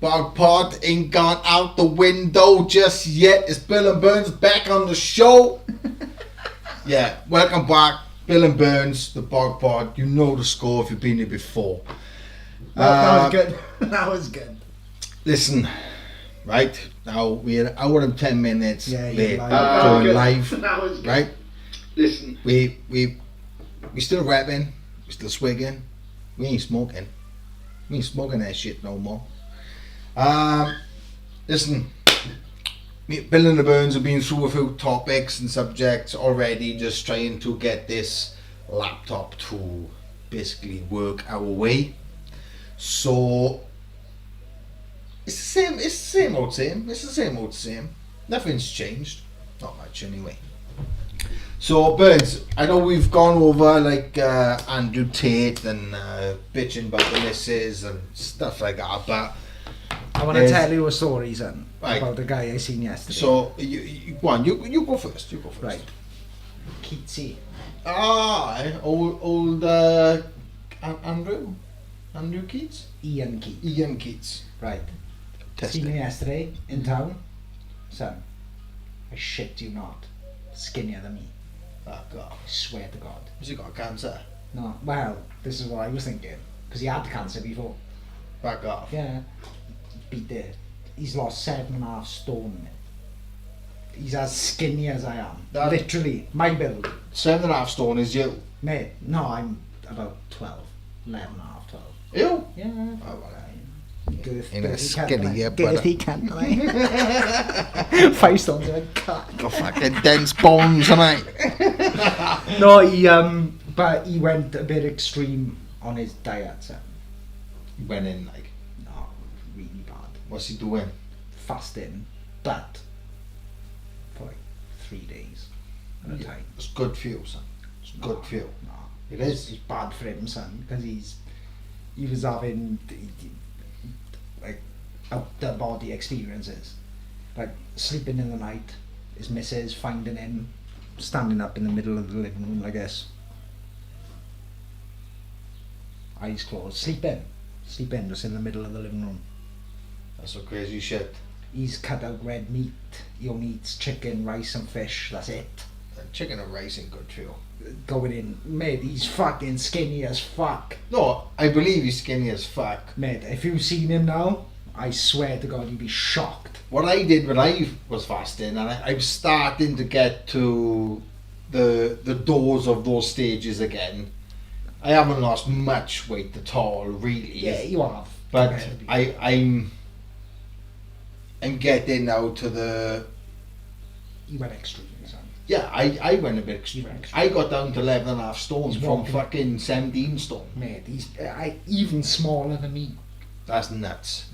Bog Pod ain't gone out the window just yet. It's Bill and Burns back on the show. Yeah, welcome back. Bill and Burns, the Bog Pod. You know the score if you've been here before. That was good. That was good. Listen, right now we're an hour and 10 minutes late. Going live, that was good. right? Listen, we still rapping, we still swigging, we ain't smoking. We ain't smoking that shit no more. Listen, Bill and the Burns have been through a few topics and subjects already, just trying to get this laptop to basically work our way. So it's the same old same. Nothing's changed, not much anyway. So Burns, I know we've gone over like Andrew Tate and bitching about the missus and stuff like that, but I want to tell you a story, son, right, about the guy I seen yesterday. So you go first. Right. Keatsy. Old Andrew Keats? Ian Keats. Right. Testing. Seen him yesterday in town. Son, I shit you not. Skinnier than me. Oh God. I swear to God. Has he got cancer? No, well, this is what I was thinking. Because he had cancer before. Back off. Yeah. Beat it. He's lost 7.5 stone. He's as skinny as I am. Literally. My build. 7.5 stone is you. Mate, no, I'm about 12. 11.5, 12. You? Yeah. Oh, well. In a skinny, yeah, brother. Girthy can't I? 5 stones in a cut. Got fucking dense bones, tonight. No, but he went a bit extreme on his diet, so. He went in like. No, really bad. What's he doing? Fasting, but for like 3 days at a time. It's good for you, son. It's good for you. No, It is. It's bad for him, son, because he was having like out the body experiences, like sleeping in the night. His missus finding him standing up in the middle of the living room, I guess, eyes closed, sleeping just in the middle of the living room. That's some crazy shit. He's cut out red meat. He only eats chicken, rice and fish. That's it. Chicken and rice ain't good for you. Going in, mate, he's fucking skinny as fuck. No, I believe he's skinny as fuck. Mate, if you've seen him now, I swear to God, you'd be shocked. What I did when I was fasting, and I'm starting to get to the doors of those stages again. I haven't lost much weight at all, really. Yeah, you have. But I'm getting now to the. You went extreme, son. Yeah, I went a bit extreme. I got down to 11.5 stone He's from walking. fucking 17 stone. Mate, he's even smaller than me. That's nuts.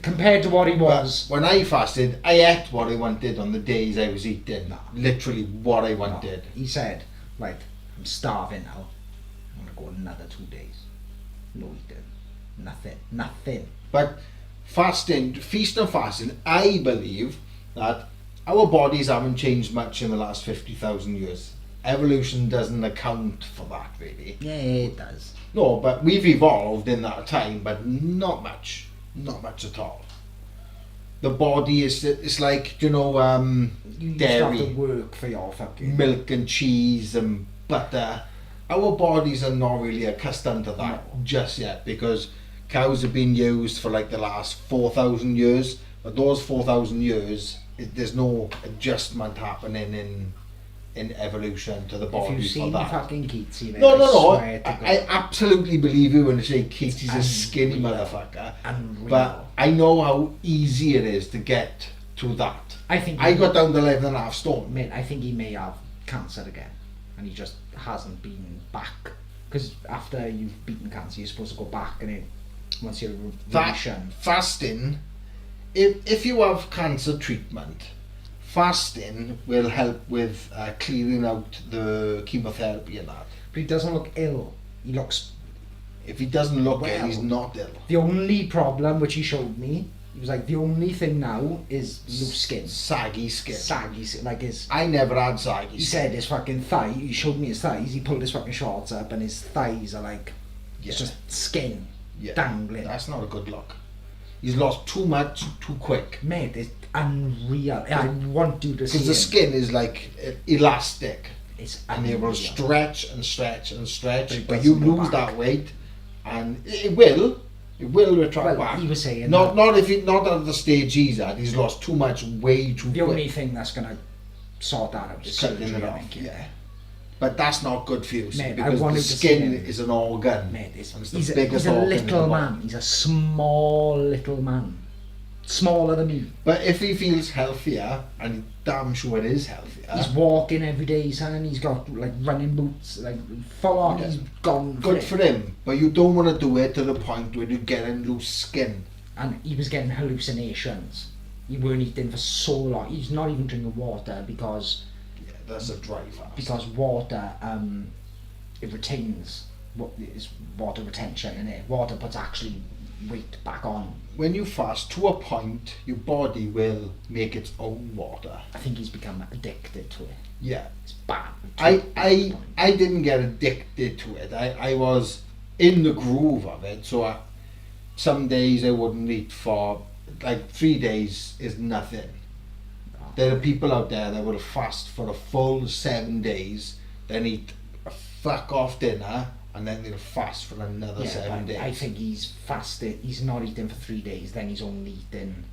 Compared to what he was. But when I fasted, I ate what I wanted on the days I was eating. No. Literally what I wanted. No, he said, right, I'm starving now. I'm going to go another 2 days. No eating. Nothing. But fasting, feast and fasting, I believe that our bodies haven't changed much in the last 50,000 years. Evolution doesn't account for that, really. Yeah, it does. No, but we've evolved in that time, but not much. Not much at all. The body it's like, You dairy, have to work for your fucking milk and cheese and butter. Our bodies are not really accustomed to that just yet, because cows have been used for like the last 4,000 years, but those 4,000 years there's no adjustment happening in evolution to the body. If you've seen for that. fucking Keatsy, No. I I absolutely believe you when you say Keats is a skinny motherfucker. Unreal. But I know how easy it is to get to that. I think I got down to 11.5 stone. Mate, I think he may have cancer again, and he just hasn't been back. Because after you've beaten cancer, you're supposed to go back, and once you're remission. Fasting, if you have cancer treatment, fasting will help with clearing out the chemotherapy and that. But he doesn't look ill. He looks. If he doesn't look ill, Well. he's not ill. The only problem, which he showed me, he was like, the only thing now is loose skin. Saggy skin. Saggy skin. Like his. I never had saggy He skin. said his fucking thigh. He showed me his thighs. He pulled his fucking shorts up, and his thighs are like. Yeah. It's just skin Yeah. dangling. That's not a good look. He's lost too much too quick. Mate, it's unreal. I want you to see Because the him. skin is like elastic. It's And it will unreal. stretch and stretch and But stretch. it But you doesn't go lose back. that weight. And it will retract Well, back. he was saying not that not at the stage he's at. He's lost too much way too the quick. only thing that's going to sort that out is Cutting surgery, it I off, think. yeah. But that's not good for you, see, Mate, I because the wanted to see skin him. is an organ. Mate, and it's the he's a biggest little organ in the body. man. He's a small little man. Smaller than me. But if he feels healthier, and damn sure it is healthier, He's walking every day, son. He's got like running boots, like full on. Yeah. He's gone. good for him. But you don't want to do it to the point where you're getting loose skin. And he was getting hallucinations. He weren't eating for so long. He's not even drinking water because Yeah, that's a dry fast. water it retains what is water retention in it. Water puts actually weight back on. When you fast to a point, your body will make its own water. I think he's become addicted to it. Yeah. It's bad. I didn't get addicted to it. I was in the groove of it. So some days I wouldn't eat for like 3 days is nothing. There are people out there that will fast for a full 7 days, then eat a fuck off dinner, and then they'll fast for another 7 days. I think he's fasted. He's not eating for 3 days. Then he's only eating.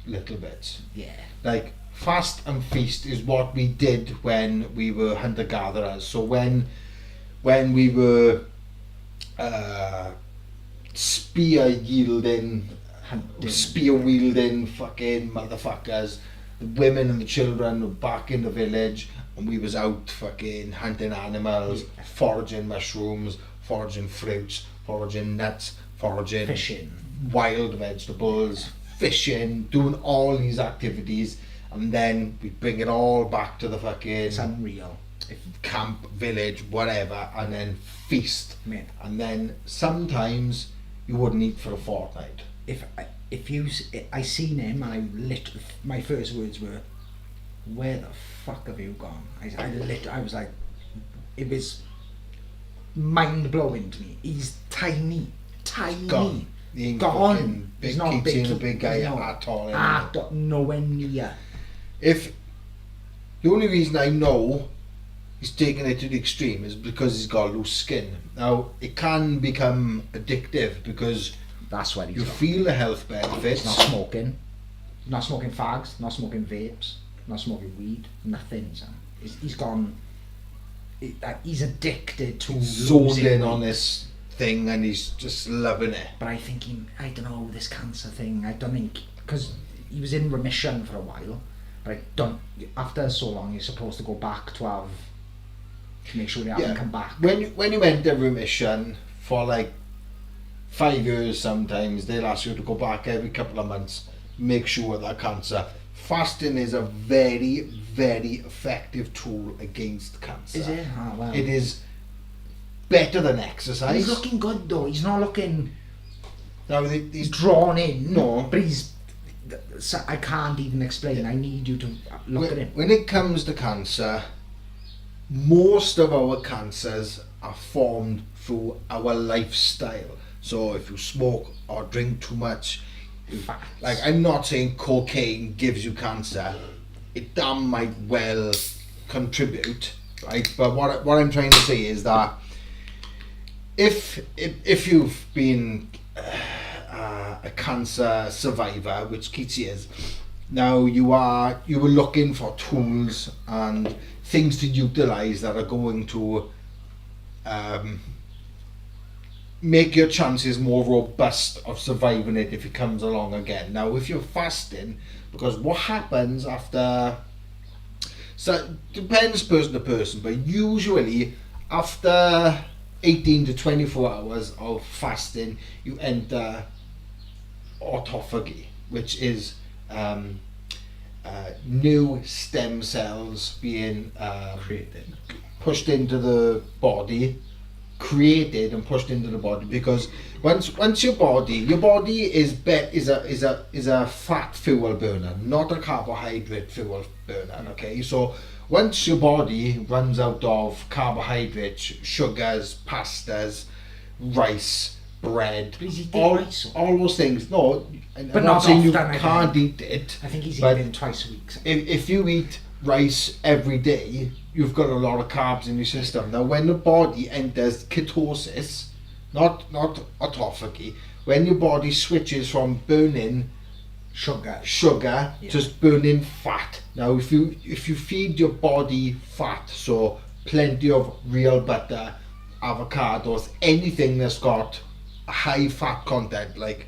Little bits. Yeah. Like fast and feast is what we did when we were hunter gatherers. So when we were spear yielding, Hunting. spear wielding fucking motherfuckers, the women and the children were back in the village, and we was out fucking hunting animals, foraging mushrooms, foraging fruits, foraging nuts, foraging Fishing. wild vegetables, fishing, doing all these activities, and then we bring it all back to the fucking It's unreal. If camp, village, whatever, and then feast. mate, And then sometimes you wouldn't eat for a fortnight. if you I seen him and my first words were, where the fuck have you gone? I was like, it was mind blowing to me. He's tiny. Gone. He ain't Gone. fucking He's big, not keep big. seeing a big guy No. at all anymore. Nowhere near. If the only reason I know he's taking it to the extreme is because he's got loose skin. Now it can become addictive because That's where he's you gone. feel the health He's benefits. not smoking. Not smoking fags. Not smoking vapes. Not smoking weed. Nothing. Son. He's gone. He's addicted to Zoned losing in weight. on this thing and he's just loving it. But I think I don't know, this cancer thing, I don't think, because he was in remission for a while, but I don't, after so long you're supposed to go back to make sure they haven't come back. When you enter remission for like 5 years, sometimes they'll ask you to go back every couple of months, make sure that cancer. Fasting is a very, very effective tool against cancer. Is it? Oh, well. It is better than exercise. He's looking good though, he's not looking, Now he's he's drawn in, No. but I can't even explain, I need you to look at him. when it comes to cancer, most of our cancers are formed through our lifestyle. So if you smoke or drink too much, Facts. like I'm not saying cocaine gives you cancer, it damn might well contribute, right? But what I'm trying to say is that if you've been a cancer survivor, which Keatsy is, now you were looking for tools and things to utilize that are going to make your chances more robust of surviving it if it comes along again. Now if you're fasting, because what happens after, so it depends person to person, but usually after 18 to 24 hours of fasting you enter autophagy, which is new stem cells being Created. pushed into the body, created and pushed into the body, because once your body is a fat fuel burner, not a carbohydrate fuel burner. Okay, so once your body runs out of carbohydrates, sugars, pastas, rice, bread, But he's eating all rice. all those things. No, I'm But not not saying you often, I can't think. eat it. I think he's but eating twice a week. if you eat rice every day, you've got a lot of carbs in your system. Now, when the body enters ketosis, not autophagy, when your body switches from burning Sugar. sugar, Yeah. just burning fat. Now, if you feed your body fat, so plenty of real butter, avocados, anything that's got a high fat content, like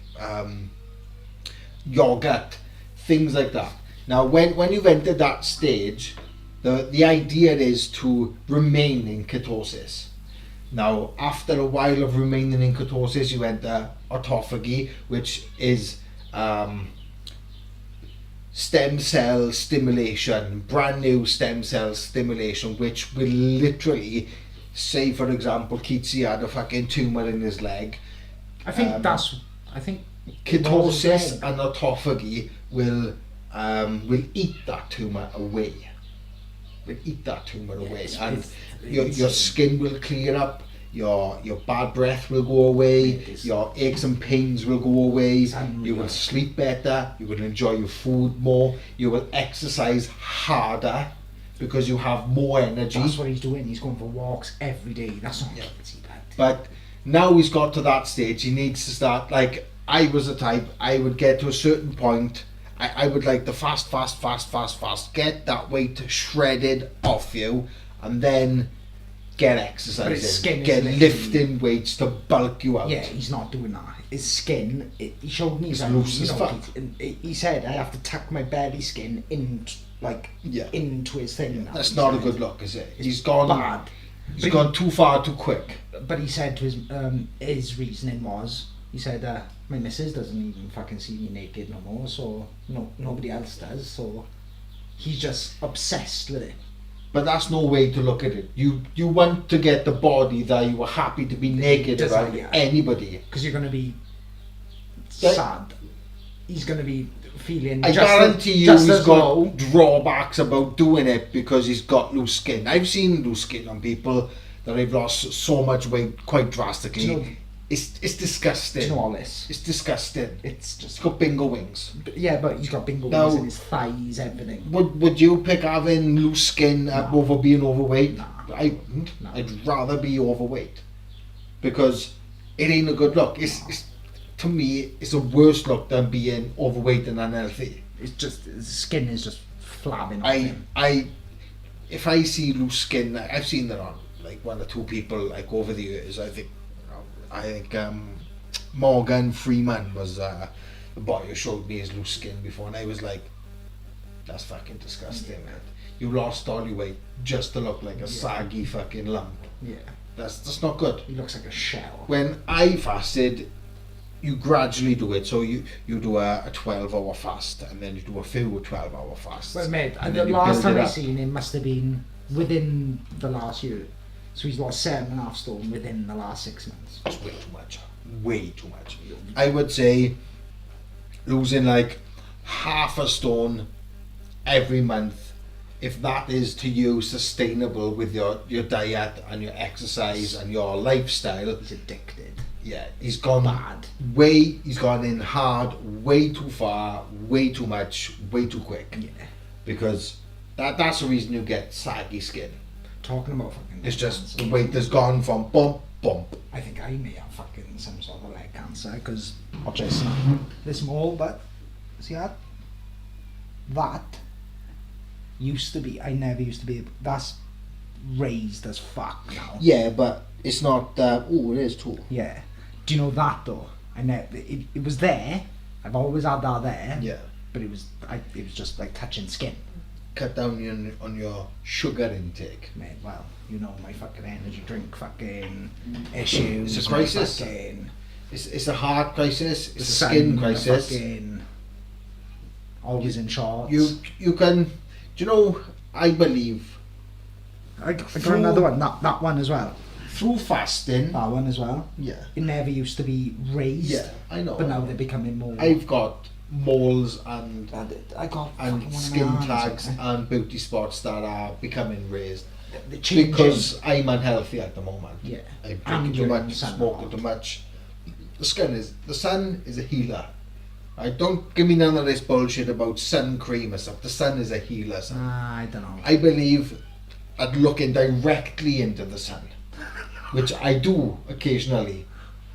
yogurt, things like that. Now, when you've entered that stage, the idea is to remain in ketosis. Now, after a while of remaining in ketosis, you enter autophagy, which is stem cell stimulation, brand new stem cell stimulation, which will literally, say for example, Keatsy had a fucking tumour in his leg. I think Ketosis and autophagy will eat that tumour away. Will eat that tumour away, and your skin will clear up. Your bad breath will go away, your aches and pains will go away, you will sleep better, you will enjoy your food more, you will exercise harder because you have more energy. That's what he's doing. He's going for walks every day. That's not guilty, But now he's got to that stage, he needs to start, like, I was the type, I would get to a certain point, I would like to fast, get that weight shredded off you, and then get exercising, get lifting weights to bulk you out. Yeah, he's not doing that. His skin, he showed me, It's loose as fuck. he said, I have to tuck my belly skin into his thing now. That's not a good look, is it? He's gone bad. He's gone too far too quick. But he said to his reasoning was, he said, my missus doesn't even fucking see me naked no more, so nobody else does, so he's just obsessed with it. But that's no way to look at it. You want to get the body that you were happy to be naked around anybody. Because you're going to be sad. He's going to be feeling. I guarantee you he's got drawbacks about doing it because he's got loose skin. I've seen loose skin on people that have lost so much weight quite drastically. Do you know, it's disgusting. Do you know all this? It's disgusting. It's just. He's got bingo wings. But he's got bingo wings in his thighs, everything. Would you pick having loose skin over being overweight? Nah. I wouldn't. No. I'd rather be overweight because it ain't a good look. It's to me, it's a worse look than being overweight and unhealthy. It's just his skin is just flabbing off him. If I see loose skin, I've seen that on like one or two people like over the years. I think Morgan Freeman was the boy who showed me his loose skin before, and I was like, that's fucking disgusting, man. You lost all your weight just to look like a saggy fucking lump. Yeah. That's not good. He looks like a shell. When I fasted, you gradually do it. So you do a 12-hour fast, and then you do a few 12-hour fasts. Well, mate, the last time I seen him must have been within the last year. So he's lost 7.5 stone within the last 6 months. That's way too much. Way too much. I would say losing like half a stone every month, if that is to you sustainable with your diet and your exercise and your lifestyle. He's addicted. Yeah, he's gone bad. He's gone in hard, way too far, way too much, way too quick. Yeah. Because that's the reason you get saggy skin. Talking about fucking. It's just the weight has gone from bump. I think I may have fucking some sort of leg cancer because of just this mole, but see that? That used to be. I never used to be. That's raised as fuck now. Yeah, but it's not. It is too. Yeah. Do you know that though? I never. It was there. I've always had that there. Yeah. But it was just like touching skin. Cut down on your sugar intake. Mate, well, you know my fucking energy drink fucking issues. It's a crisis. It's a heart crisis. It's a skin crisis. Fucking always in shorts. You can. Do you know? I believe. I got another one. That one as well. Through fasting. That one as well. Yeah. It never used to be raised. Yeah, I know. But now they're becoming more. I've got moles and skin tags right? and beauty spots that are becoming raised Because I'm unhealthy at the moment. Yeah. I'm drinking too much, smoking too much. the sun is a healer. Don't give me none of this bullshit about sun cream and stuff. The sun is a healer, son. I don't know. I believe at looking directly into the sun, which I do occasionally.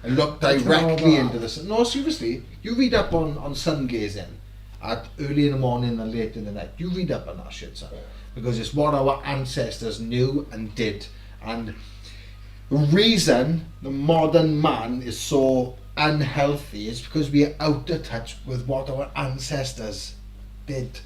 I look directly into the sun. No, seriously, you read up on sun gazing at early in the morning and late in the night. You read up on that shit, son, because it's what our ancestors knew and did. And the reason the modern man is so unhealthy is because we are out of touch with what our ancestors did.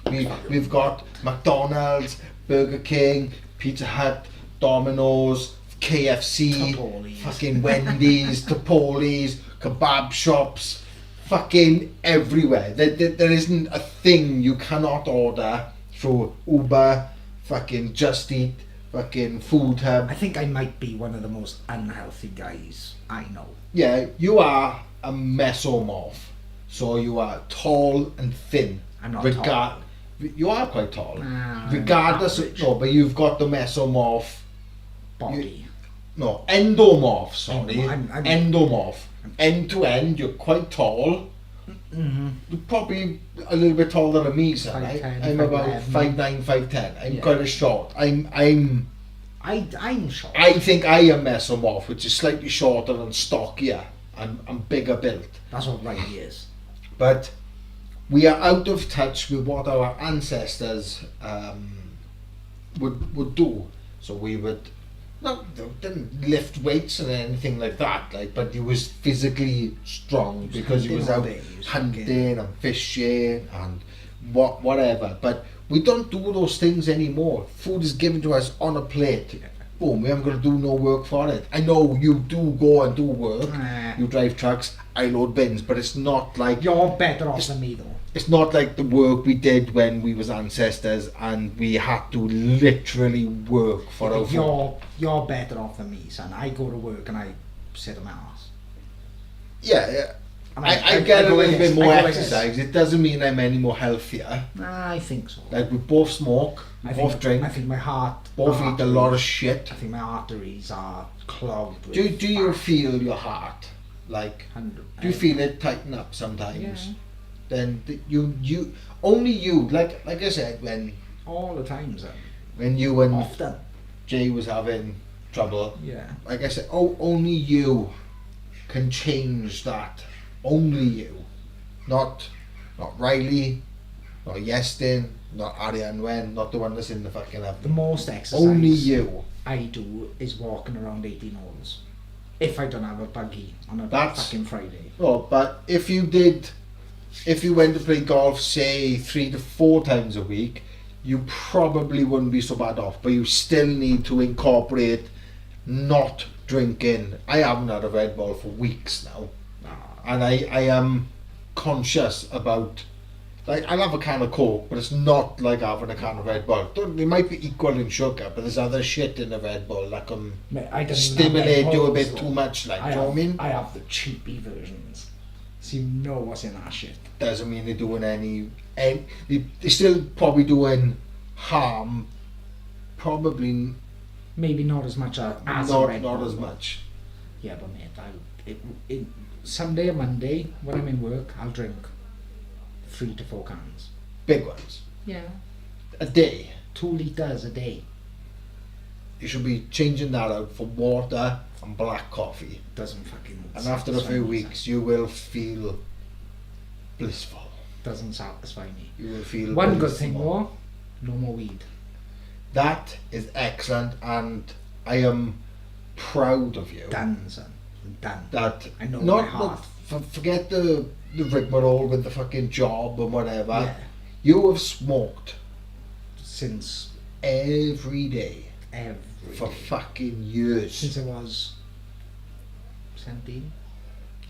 We've got McDonald's, Burger King, Pizza Hut, Domino's, KFC, Chipotle. fucking Wendy's, Chipotle's, kebab shops, fucking everywhere. There isn't a thing you cannot order through Uber, fucking Just Eat, fucking Food Hub. I think I might be one of the most unhealthy guys I know. Yeah, you are a mesomorph. So you are tall and thin. I'm not tall. You are quite tall. Nah, Regardless of... average. No, but you've got the mesomorph... Body. No, endomorph, sorry. I'm Endomorph. End to end, you're quite tall. Mm-hmm. You're probably a little bit taller than me, son. 5'10", I'm about 5'11". 5'9", 5'10". I'm Yeah. quite a short. I'm short. I think I am mesomorph, which is slightly shorter and stockier. I'm bigger built. That's what Riley is. But we are out of touch with what our ancestors would do. So we would didn't lift weights and anything like that, but he was physically strong because he was out hunting and fishing and whatever. But we don't do those things anymore. Food is given to us on a plate. Boom, we haven't got to do no work for it. I know you do go and do work. You drive trucks, I load bins, but it's not like... You're better off than me though. It's not like the work we did when we was ancestors and we had to literally work for our food. You're better off than me, son. I go to work and I sit on my ass. Yeah. And I get a little bit more I go like exercise. It doesn't mean I'm any more healthier. I think so. Like we both smoke, we both drink, I think my heart... both eat a lot of shit. I think my arteries are clogged with Do you fat. feel your heart? Like, do you feel it tighten up sometimes? Yeah. Then you only you, like I said, when All the time, son. you and Often. Jay was having trouble, Yeah. like I said, only you can change that. Only you. Not Riley, not Yestin, not Ariane Wen, not the one that's in the fucking The oven. most exercise Only you. I do is walking around 18 holes. If I don't have a buggy on a That's- fucking Friday. Oh, but if you went to play golf, say 3 to 4 times a week, you probably wouldn't be so bad off. But you still need to incorporate not drinking. I haven't had a Red Bull for weeks now, and I am conscious about. Like, I'll have a can of Coke, but it's not like having a can of Red Bull. They might be equal in sugar, but there's other shit in the Red Bull that can Mate, I don't even have stimulate Red you a Bulls, bit though. too much. Like, do you know what I mean? I have the cheapy versions. So you know what's in that shit. Doesn't mean they're doing any they're still probably doing harm. Probably Maybe not as much as a not Red Bull. as much. Yeah, but mate, Sunday or Monday when I'm in work, I'll drink 3 to 4 cans. Big ones. Yeah. A day. 2 litres a day. You should be changing that out for water and black coffee. Doesn't fucking And after a satisfy few me, weeks you will feel blissful. doesn't satisfy me. You will feel One good blissful. thing though, no more weed. That is excellent, and I am proud of you. Done, son. Done. That I know not, my heart. forget the rigmarole with the fucking job and whatever. Yeah. You have smoked Since every day every for day. fucking years, Since I was 17,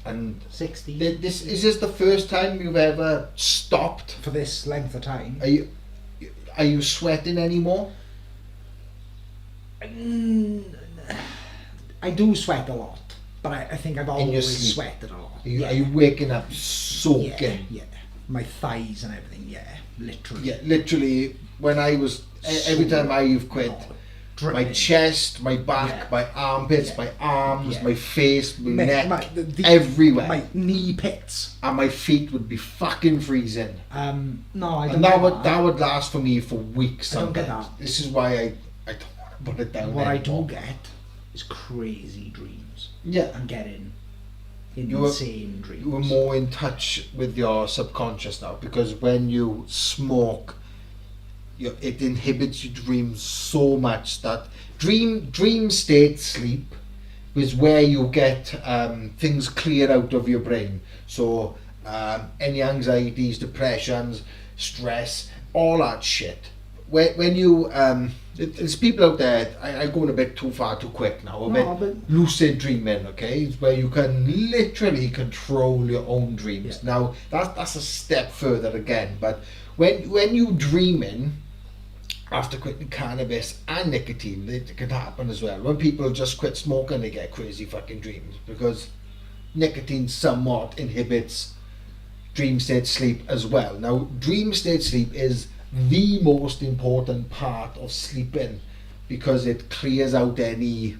and 16. this is this the first time you've ever stopped? For this length of time. Are you sweating anymore? I do sweat a lot, but I think I've your always sleep? sweated a lot. Are you waking up soaking? Yeah. My thighs and everything, yeah. Literally. Yeah, literally. When I was every time I've quit, my chest, my back, Yeah. my armpits, Yeah. my arms, Yeah. my face, my neck, the- everywhere. My knee pits. And my feet would be fucking freezing. No, I don't And get that would last for me for weeks I don't get sometimes. that. This is why I don't want to put it down. What I anymore. do get is crazy dreams. Yeah. I'm getting You were- insane dreams. You were more in touch with your subconscious now, because when you smoke, it inhibits your dreams so much that dream state sleep is where you get things cleared out of your brain. So any anxieties, depressions, stress, all that shit. When you there's people out there. I'm going a bit too far too quick now. But Lucid dreaming, okay, it's where you can literally control your own dreams. Yeah. Now that's a step further again. But when you dreaming after quitting cannabis and nicotine, it can happen as well. When people just quit smoking, they get crazy fucking dreams because nicotine somewhat inhibits dream state sleep as well. Now, dream state sleep is the most important part of sleeping because it clears out any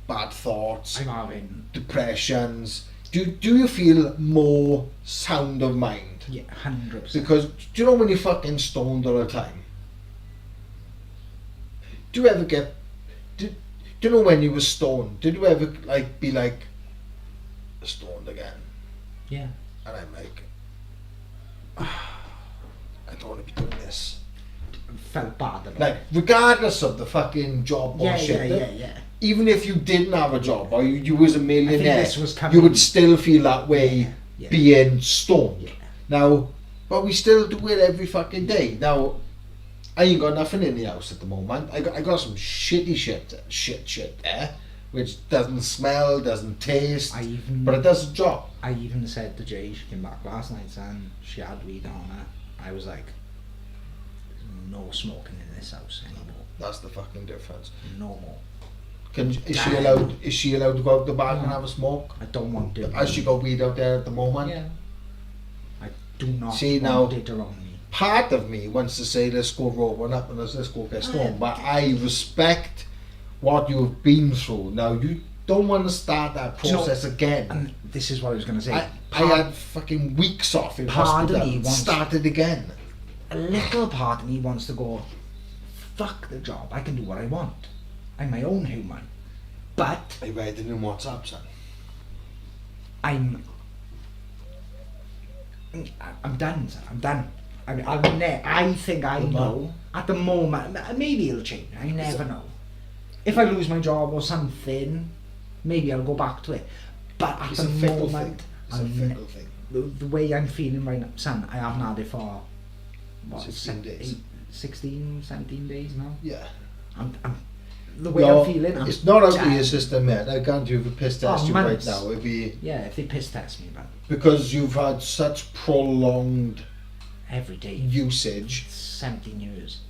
bad thoughts, I'm having depressions. Do you feel more sound of mind? 100%. Because do you know when you're fucking stoned all the time? Do you ever get? Do you know when you were stoned? Did you ever be like stoned again? Yeah. And I'm like, I don't want to be doing this. Felt bad about Like, it. regardless of the fucking job Yeah, bullshit, yeah. even if you didn't have a job or you was a millionaire, this was coming- you would still feel that way Yeah. being stoned. Yeah. Now, but we still do it every fucking day. Now, I ain't got nothing in the house at the moment. I got some shitty shit there, which doesn't smell, doesn't taste, but it does the job. I even said to Jay, she came back last night and she had weed on her. I was like, "There's no smoking in this house anymore. That's the fucking difference. No more. Is she allowed to go out the back and No. have a smoke? I don't want it. Has she got weed out there at the moment? Yeah. I do not See, want now- it around me. Part of me wants to say let's go roll one up and let's go get stoned, but I respect what you've been through. Now you don't want to start that Do you know- process again. And this is what I was going to say. I had fucking weeks off in Part of hospital. me wants- Started again. A little part of me wants to go, fuck the job, I can do what I want. I'm my own human. But I read it in WhatsApp, son. I'm done, sir. I'm done. I think I Good know. At the moment, maybe it'll change. I never know. If I lose my job or something, maybe I'll go back to it. But at It's the a fickle moment, thing. It's a I'm fickle thing. the way I'm feeling right now, son, I haven't had it for what, 16 days. 16, 17 days now. Yeah. I'm the way I'm feeling. It's not out of done. your system yet. I can't do a piss test you right months. now. It'd be Yeah, if they piss test me, but because you've had such prolonged every day, usage. 17 years.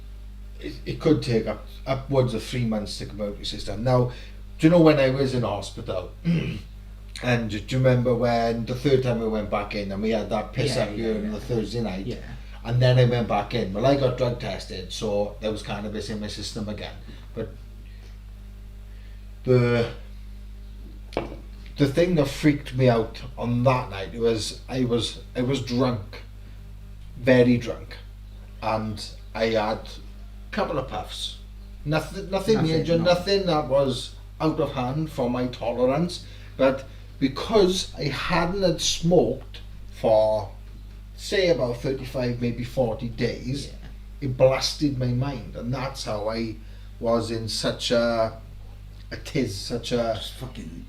It could take upwards of 3 months to come out of your system. Now, do you know when I was in hospital? And do you remember when the third time I went back in and we had that piss Yeah, up here yeah, on the Thursday night? Yeah. And then I went back in. Well, I got drug tested, so there was cannabis in my system again. But the thing that freaked me out on that night was I was drunk, very drunk, and I had a couple of puffs. Nothing major, no. nothing that was out of hand for my tolerance. But because I hadn't had smoked for say about 35, maybe 40 days, Yeah. it blasted my mind, and that's how I was in such Just fucking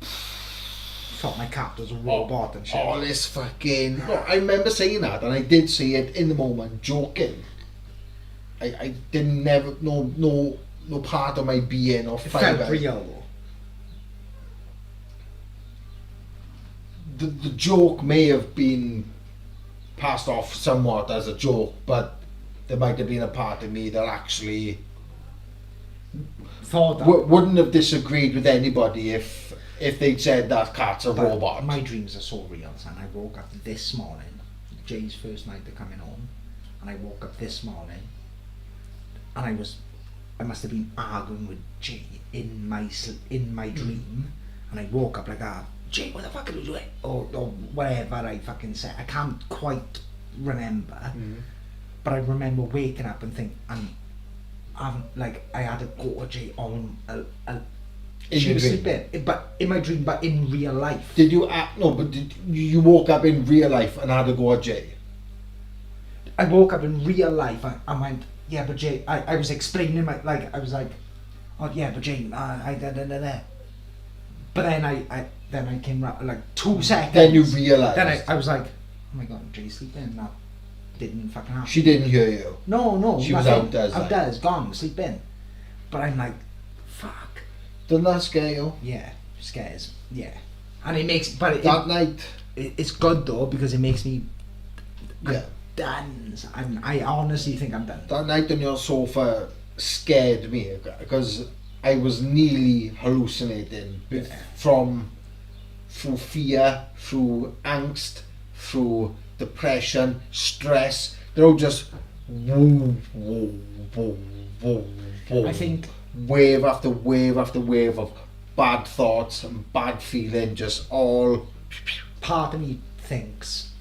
thought my cat was a robot and shit. all this fucking. No, I remember saying that, and I did say it in the moment, joking. I didn't never no part of my being or It fibre. felt real though. The joke may have been passed off somewhat as a joke, but there might have been a part of me that actually Thought that. wouldn't have disagreed with anybody if they'd said that cat's a But robot. my dreams are so real, son. I woke up this morning, Jay's first night of coming home, and I woke up this morning, and I was I must have been arguing with Jay in my dream, and I woke up like, Jay, what the fuck are you doing? Or whatever I fucking said. I can't quite remember, but I remember waking up and think, like I had to go to Jay on she your was dream? sleeping, but in my dream, but in real life. Did you act? No, but did you woke up in real life and had to go at Jay? I woke up in real life and went, yeah, but Jay, I was explaining I was like, oh yeah, but Jay, I da. But then I came round, like 2 seconds. Then you realised. Then I was like, oh my god, Jay's sleeping. That didn't fucking happen. She didn't hear you. No, She was nothing. outdoors, like. Outdoors, gone, sleeping. But I'm like, fuck. Doesn't that scare you? Yeah, scares. Yeah. And it makes, but That night. it's good though, because it makes me Yeah. done. I honestly think I'm done. That night on your sofa scared me because I was nearly hallucinating through fear, through angst, through depression, stress. They're all just woo, woo, woo, woo, woo. I think wave after wave after wave of bad thoughts and bad feeling, just all. part of me thinks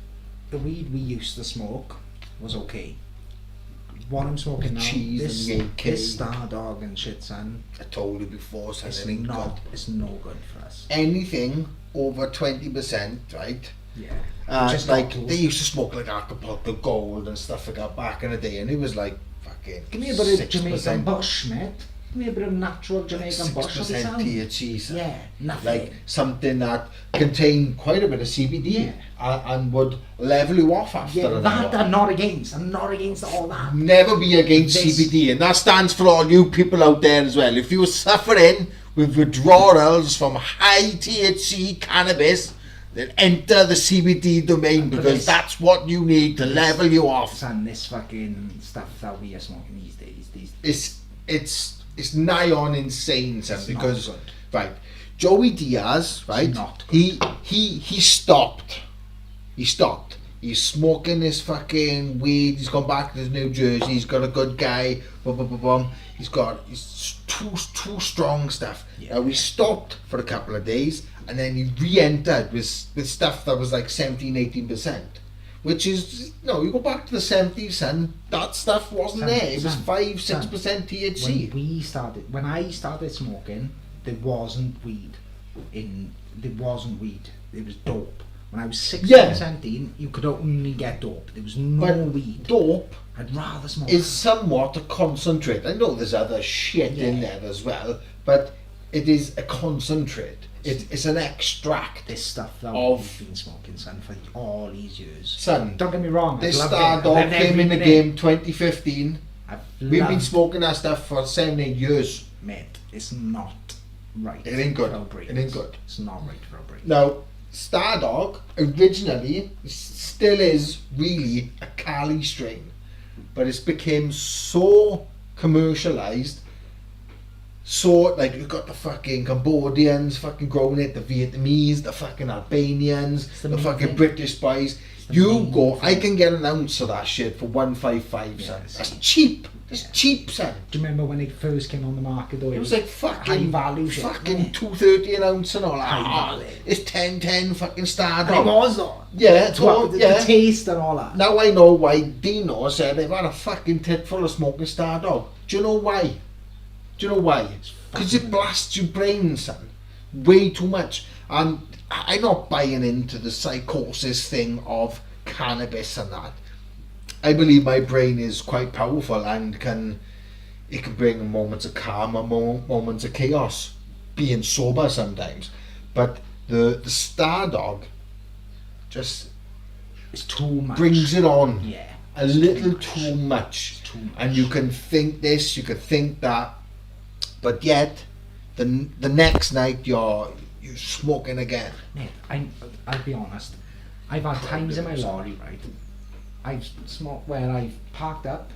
the weed we used to smoke was okay. What I'm smoking now, Cheese and AK. this Star Dog and shit, son, I told you before, it's something not, good. it's no good for us. Anything over 20%, right? Yeah. Just Like not they used to smoke like Acapulco Gold and stuff like that back in the day, and it was like fucking. Give me a bit of 6%, Jamaican Bush, mate. Give me a bit of natural Jamaican Bush. 6% THC. So Yeah, nothing. like something that contained quite a bit of CBD Yeah. and would level you off after yeah, an that hour. I'm not against. I'm not against all that. Never be against This- CBD, and that stands for all you people out there as well. If you're suffering with withdrawals from high THC cannabis, then enter the CBD domain, But because this- that's what you need to level you off. Son, this fucking stuff that we are smoking these days, It's nigh on insane, son, It's because not good. right, Joey Diaz, right? not good. He stopped. He stopped. He's smoking his fucking weed. He's gone back to New Jersey. He's got a good guy. Bum, bum, bum, bum. He's too strong stuff. Yeah. Now we stopped for a couple of days, and then he re-entered with stuff that was like 17-18%. Which is, no, you go back to the 70s, son, that stuff wasn't there. It was 5-6% THC. When I started smoking, there wasn't weed. There wasn't weed. It was dope. When I was 16, Yeah. 17, you could only get dope. There was no But weed. dope I'd rather smoke. is somewhat a concentrate. I know there's other shit in Yeah. there as well, but it is a concentrate. It's an extract. this stuff that of- we've been smoking, son, for all these years. Son, Don't get me wrong. this I've loved Star it. I've Dog loved came in the every game minute. 2015. I've We've been loved- smoking that stuff for 7-8 years. Mate, it's not right. It ain't good. For our brains. It ain't good. It's not right for our brains. Now, Star Dog originally still is really a Cali strain, but it's became so commercialized. So, like, you've got the fucking Cambodians fucking growing it, the Vietnamese, the fucking Albanians, the the main fucking thing. British boys. the You main go, thing. I can get an ounce of that shit for 155, Yeah, son. it's- That's cheap. It's Yeah. cheap, son. Do you remember when it first came on the market though? It was like fucking high value shit, fucking wasn't it? $2.30 an ounce and all that. High Oh, value. it's 10 fucking Star And Dog. it was though. Yeah, It's what, yeah. the taste and all that. Now I know why Dino said they've had a fucking tit full of smoking Star Dog. Do you know why? Do you know why? Because it fucking- blasts your brain, son. Way too much. And I'm not buying into the psychosis thing of cannabis and that. I believe my brain is quite powerful and it can bring moments of calm and moments of chaos, being sober sometimes. But the Star Dog just It's too much. brings it on Yeah. a little too much. Too much. And you can think this, you can think that, but yet the next night you're smoking again. Mate, I'll be honest. I've had times in my lorry, right? I've smoked where I've parked up.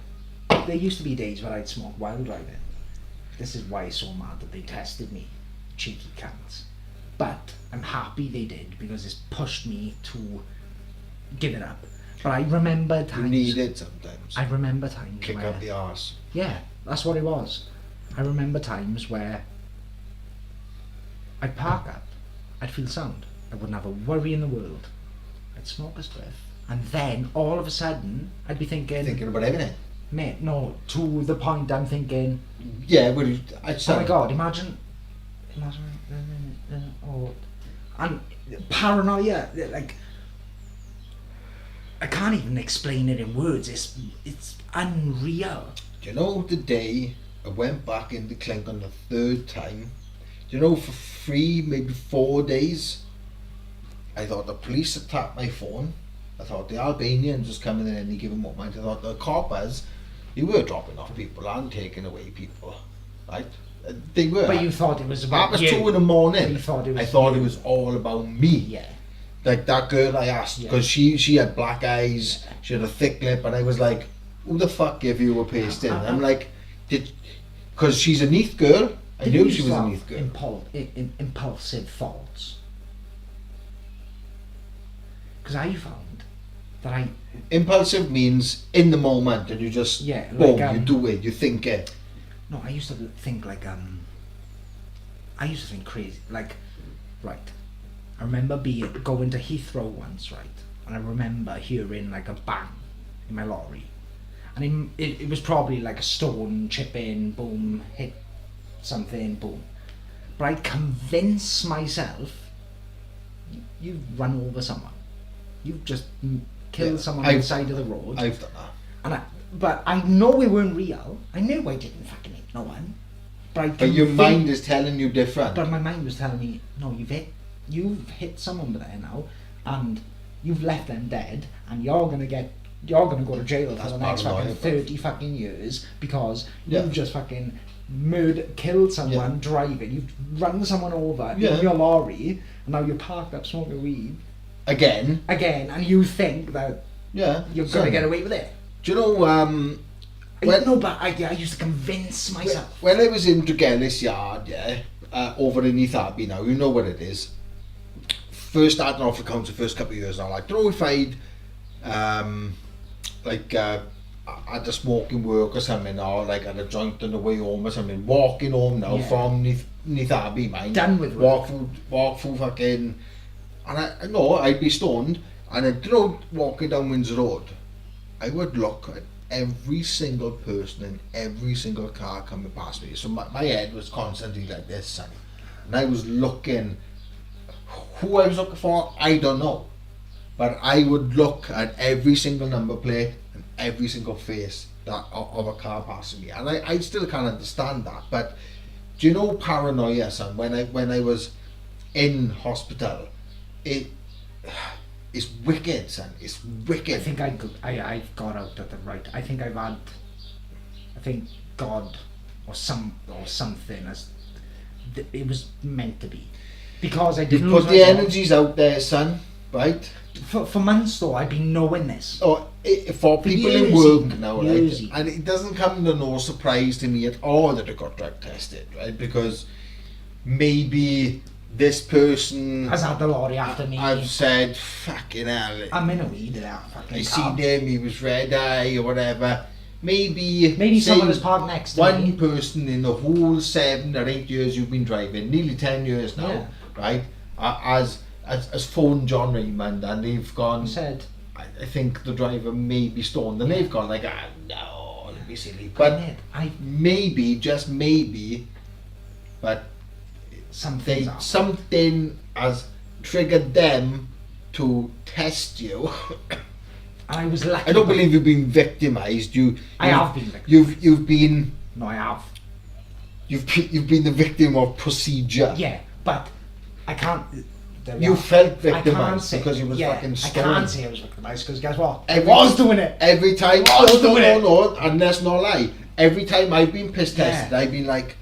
There used to be days where I'd smoke while driving. This is why it's so mad that they tested me. Cheeky cunts. But I'm happy they did because it's pushed me to give it up. But I remember You times. need it sometimes. I remember times Kick where, up the arse. yeah, that's what it was. I remember times where I'd park up, I'd feel sound, I wouldn't have a worry in the world, I'd smoke a spliff, and then all of a sudden I'd be thinking about everything. mate, no, to the point I'm thinking, Yeah, well, oh my god, imagine, oh, and paranoia, like, I can't even explain it in words, it's unreal. Do you know the day I went back into Clink on the third time? Do you know, for 3, maybe 4 days, I thought the police had tapped my phone. I thought the Albanians was coming in any given moment. I thought the coppers, they were dropping off people and taking away people, right? They were. But you thought it was That about was you. 2 in the morning. You thought it was I thought you. it was all about me. Yeah. Like that girl I asked, because she had black eyes, she had a thick lip, and I was like, who the fuck gave you a pasting? I'm like, because she's a Neath girl, I Did knew you she was used to a have Neath girl. impulsive thoughts? Because I found that Impulsive means in the moment, and you just, Yeah, boom, like, you do it, you think it. no, I used to think like I used to think crazy, like, right, I remember going to Heathrow once, right, and I remember hearing like a bang in my lorry, and it was probably like a stone chipping, boom, hit something, boom, but I convince myself, you've run over someone, you've just killed Yeah, someone on I've- the side of the road, I've done that. but I know it weren't real. I knew I didn't fucking hit no one. But Your mind is telling you different. But my mind was telling me, no, you've hit someone there now, and you've left them dead, and you're gonna go to jail That's for the next paranoia, fucking 30 fucking years because Yeah. you've just fucking killed someone driving. You've run someone over Yeah. in your lorry, and now you're parked up smoking weed Again, again, and you think that yeah. you're son, gonna get away with it. Do you know, When- No, but I used to convince myself. when I was in Dregelis Yard, yeah, over in East Abbey now, you know what it is. First starting off the council, first couple of years now, like, do you know if I'd, had a smoking work or something, or like had a joint on the way home or something, walking home now Yeah. from Neath Abbey, mind. Done with work. Walk through fucking, and I know I'd be stoned, and I'd, you know, walking down Windsor Road, I would look at every single person in every single car coming past me. So my head was constantly like this, son. And I was looking, who I was looking for, I don't know. But I would look at every single number plate and every single face of a car passing me. And I still can't understand that. But do you know paranoia, son? When I was in hospital, it's wicked, son. It's wicked. I think I got out at the right. I think God or something as it was meant to be, because I You didn't put lose the my job. energies out there, son. Right? For months though. I've been knowing this. Or for people in years work even, now, years right? even. And it doesn't come to no surprise to me at all that I got drug tested, right? Because maybe this person Has had the lorry after me. I've said, fucking hell, I'm in a weed that fucking I car. seen him, he was red eye or whatever. Maybe Maybe say someone has parked next to one me. person in the whole 7 or 8 years you've been driving, nearly 10 years now, Yeah. right? Has phoned John Raymond, and they've gone. He said, I think the driver may be stoned, and they've gone like, no, let me silly. but But maybe, just maybe, but something's up. something has triggered them to test you. And I was lucky. I don't believe you've been victimised. I have been victimised. You've been No, I have. you've been the victim of procedure. Yeah, but I can't. there we You are. felt I can't victimised say- because you was yeah, fucking I stoned. can't say I was victimised because guess what? Every- I was doing it. Every time, I was no, doing it. no, and that's not a lie. Every time I've been piss tested, Yeah. I've been like,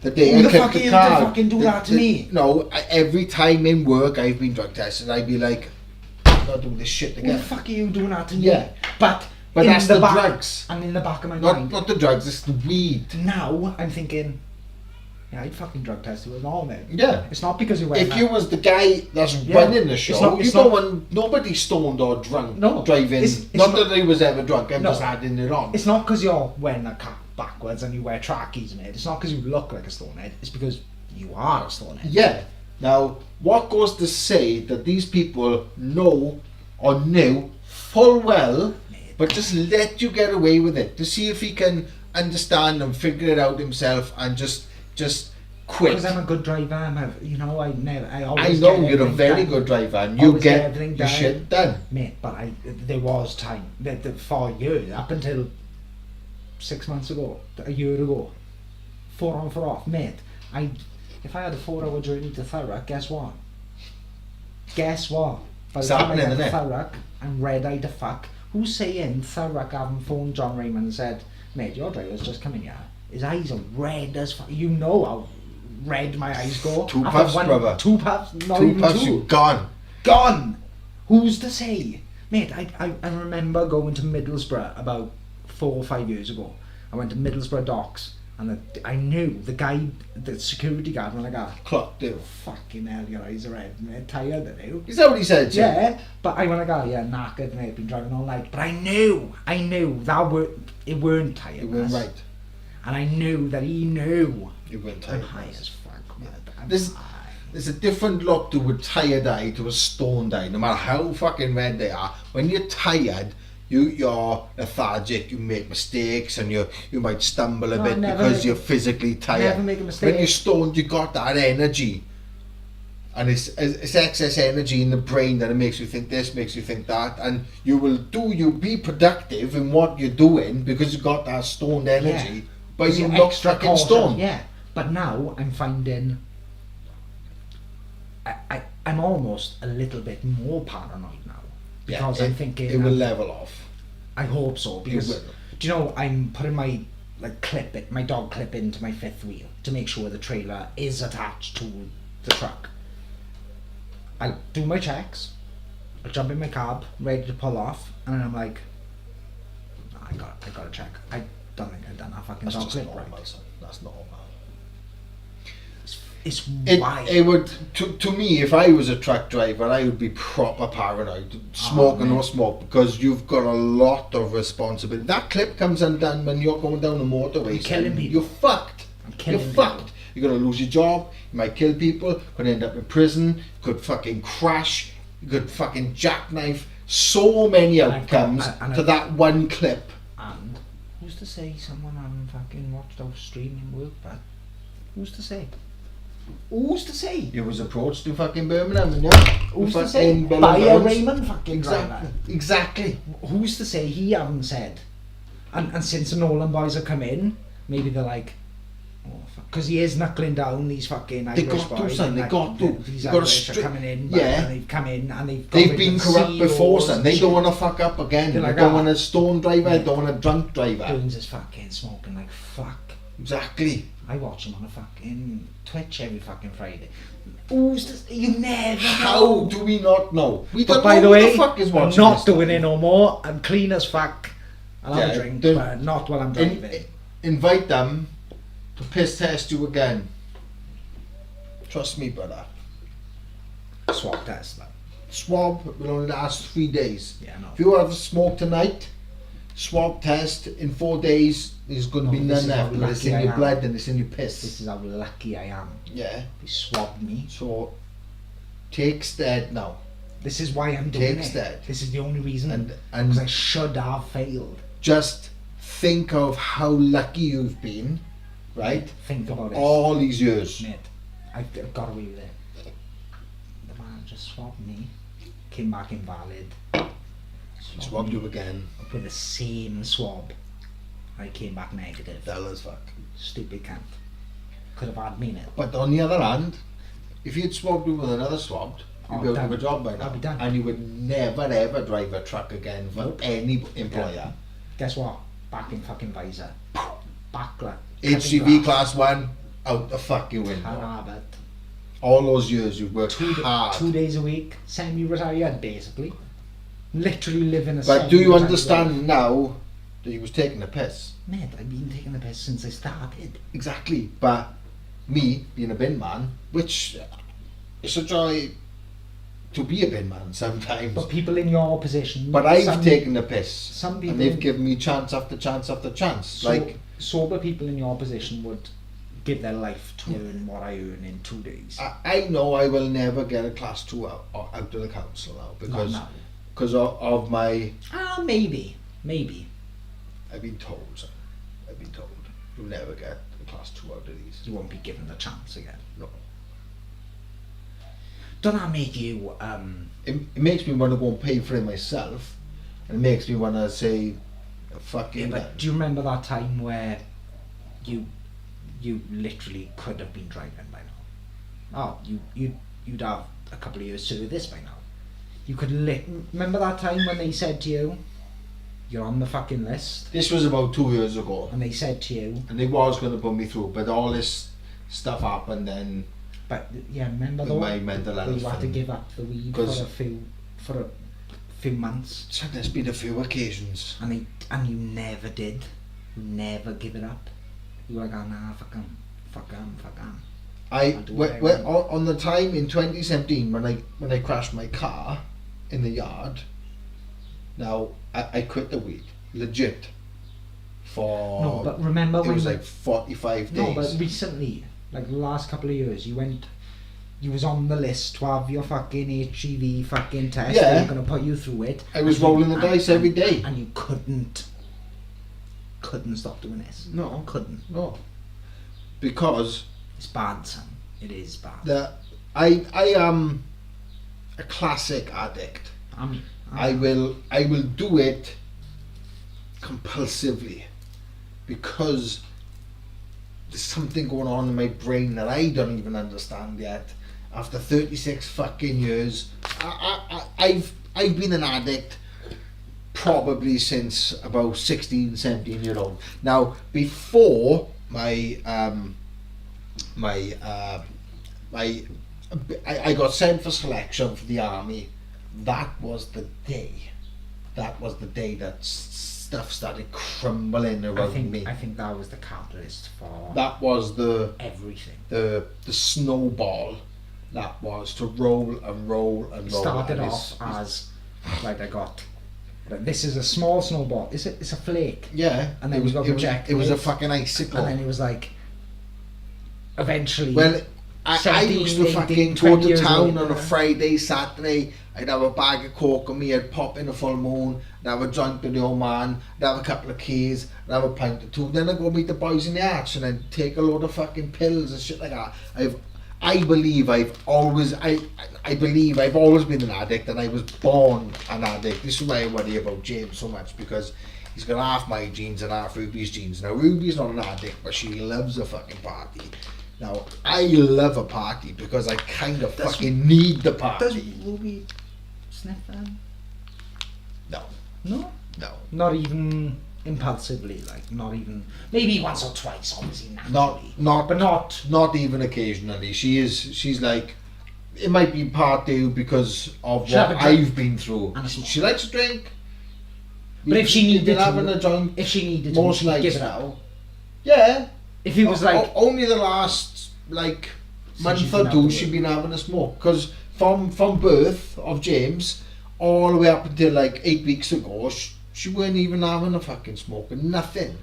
the day Who I the clipped fuck are the you card. to fucking do that to me? No, every time in work I've been drug tested, I'd be like, I'm not doing this shit Who the again. fuck are you doing that to me? Yeah. But But in that's the back, drugs. And in the back of my Not mind, the drugs, it's the weed. now I'm thinking, yeah, I'd fucking drug test you with all mate. Yeah. It's not because you went. If you was the guy that's Yeah. running the show, It's not- nobody stoned or drunk No. driving. It's not not- that he was ever drunk, I'm No. just adding it on. It's not because you're wearing a cap backwards and you wear trackies, mate, it's not because you look like a stonehead, it's because you are a stonehead. Yeah. Now, what goes to say that these people know or knew full well, but just let you get away with it to see if he can understand and figure it out himself and just quit. Because I'm a good driver, I I always know get you're a everything very done. good driver and you Always get everything your done. shit done. Mate, but there was time, for years, up until 6 months ago, a year ago, 4 on 4 off, mate, if I had a 4-hour journey to Thurrock, guess what? By the It's time I happening, get to isn't it? Thurrock, I'm red-eyed to fuck. Who's saying Thurrock haven't phoned John Raymond and said, mate, your driver's just coming here. His eyes are red as fuck. You know how red my eyes go. Two After puffs, brother. 2 puffs, not Two even puffs, 2. you're gone. Gone! Who's to say? Mate, I remember going to Middlesbrough about 4 or 5 years ago. I went to Middlesbrough docks and I knew the guy, the security guard, when I got, Clock do. fucking hell, your eyes are red, mate, tired, I knew. Is that what he said to you? Yeah, but I when I got, knackered, mate, been driving all night. But I knew that it weren't tired. You weren't right. And I knew that he knew. You weren't I'm tired. high as fuck, mate. I'm This- high. There's a different look to a tired eye to a stoned eye, no matter how fucking red they are. When you're tired, you're lethargic, you make mistakes, and you might stumble a No, bit never because make- you're physically tired. never make a mistake. When you're stoned, you got that energy. And it's excess energy in the brain that it makes you think this, makes you think that, and you'll be productive in what you're doing because you've got that stoned energy, Yeah. but you're You're not extra fucking cautious, stoned. Yeah, but now I'm finding I'm almost a little bit more paranoid now because I'm thinking it will level off. I hope so because will. do you know I'm putting my my dog clip into my 5th wheel to make sure the trailer is attached to the truck. I do my checks, I jump in my cab ready to pull off, and then I'm like, I gotta check. I don't think I've done that fucking That's dog just clip normal, right. son. That's normal. It's wild. It would to me, if I was a truck driver, I would be proper paranoid, smoke or no man. smoke, because you've got a lot of responsibility. That clip comes undone when you're going down the motorway. I'm killing son. people. You're fucked. I'm killing You're people. fucked. You're gonna lose your job. You might kill people. Could end up in prison. Could fucking crash. You could fucking jackknife. So many And I've got- outcomes and to I've- that one clip. And who's to say someone hasn't fucking watched our streaming work, but who's to say? Who's to say? You was approached to fucking Birmingham, and Who's to say? fucking Bill By a Jones. Raymond fucking driver. Exactly. Exactly. Who's to say he haven't said? And since the Nolan boys have come in, maybe they're like, oh fuck, because he is knuckling down these fucking They Irish got to, boys. son, and they like, got to. These They got to Irish are stri- coming in, yeah. and they've come in and they've They've been corrupt before, son. They don't want to. to fuck up again. They're They like, don't ah. want a stone driver. Yeah. They don't want a drunk driver. Burns is fucking smoking like fuck. Exactly. I watch him on a fucking Twitch every fucking Friday. Who's to, you never How know. do we not know? We But don't by know the who way, the fuck is I'm watching not this. doing it no more. I'm clean as fuck. I'll have Yeah, a drink, don't- but not while I'm driving. Invite them to piss test you again. Trust me, brother. Swab test, like. Swab will only last 3 days. Yeah, no. If you have a smoke tonight, swab test in 4 days is going to No, be this none is how left, but it's in lucky I your am. blood and it's in your This piss. is how lucky I am. Yeah. They swabbed me. So take stead now. This is why I'm doing Takes it. that. This is the only reason. And Because I should have failed. just think of how lucky you've been, right? Think about it. All these years. Mate, I've got away with it. The man just swabbed me. Came back invalid. Swabbed me you again. with the same swab. I came back negative. Dull as fuck. Stupid cunt. Could have had me in it. But on the other hand, if you'd swabbed you with another swab, you'd be out done. of a job by now. I'll be done. And you would never ever drive a truck again for Nope. any employer. Guess what? Back in fucking visor. Backlight. HGV class 1, out the fucking window. Harabat. All those years you've worked hard. 2 days a week, semi-retired basically. Literally living a But do you semi-retired understand life. now that he was taking a piss? Mate, I've been taking the piss since I started. Exactly. But me, being a bin man, which it's a joy to be a bin man sometimes. But people in your position... But I've some- taken the piss. some And people- they've given me chance after chance after chance. So- like sober people in your position would give their life to earn what I earn in 2 days. I know I will never get a class 2 out of the council now because Not now. because of my. Maybe. I've been told, son. I've been told you'll never get a class 2 out of these. You won't be given the chance again. No. Don't that make you It makes me want to go and pay for it myself, and it makes me want to say, fucking. but do you remember that time where you literally could have been driving by now? You'd have a couple of years service by now. You could remember that time when they said to you, you're on the fucking list, This was about 2 years ago, and they said to you, and they was going to put me through, but all this stuff happened then but yeah, remember with though, my mental that health. you had to and- give up the weed for 'cause- a few months, So there's been a few occasions. and you never did. You never give it up. You were like, oh, nah, fuck 'em. I'll do what I want. On the time in 2017 when I crashed my car in the yard. Now I quit the weed, legit. For No, but remember it when was like 45 days. No, but recently, like the last couple of years, you was on the list to have your fucking HGV fucking test. Yeah. They were going to put you through it. I was rolling the dice every day. And you couldn't stop doing this. No. Couldn't. No, because It's bad, son. It is bad. I am a classic addict. I will do it compulsively because there's something going on in my brain that I don't even understand yet. After 36 fucking years, I've been an addict probably since about 16, 17 year old. Now, before I got sent for selection for the army, that was the day that stuff started crumbling around me. I think that was the catalyst for That was the everything. snowball that was to roll and roll and roll. Started And off as right. This is a small snowball. It's a flake. yeah, And then we got rejected. it was a fucking icicle. And then it was like, eventually. Well, I 17, used to 18, fucking 20 go to years town old, on a Friday, Saturday. I'd have a bag of coke on me, I'd pop in a full moon, I'd have a joint with the old man, I'd have a couple of keys, I'd have a pint or two, then I'd go meet the boys in the arch and then take a load of fucking pills and shit like that. I believe I've always been an addict, and I was born an addict. This is why I worry about James so much, because he's got half my genes and half Ruby's genes. Now Ruby's not an addict, but she loves a fucking party. Now I love a party because I kind of fucking need the party. Does Ruby sniff them? No, No? no, Not even impulsively, like, not even, maybe once or twice, obviously, naturally. not even occasionally. She's like, it might be part due because of She'll have what a drink. I've been through. And a smoke. She likes to drink. But if she We've needed been to, having a joint if she needed to, most she'd nights give it now. up. Yeah. If he was like, only the last like Since she's month or been out two the she's work. been having a smoke, because from birth of James all the way up until like 8 weeks ago she weren't even having a fucking smoke and nothing.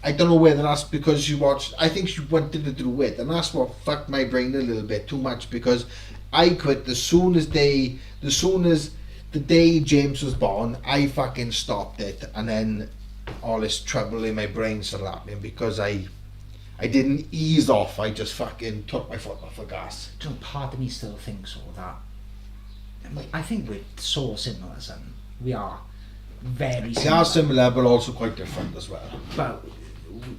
I don't know whether that's because she watched, I think she wanted to do it, and that's what fucked my brain a little bit too much, because I quit as soon as the day James was born. I fucking stopped it, and then all this trouble in my brain started happening because I didn't ease off. I just fucking took my foot off the gas. you know, part of me still thinks so that, I think we're so similar, son. We are very They similar. are similar, but also quite different as well. But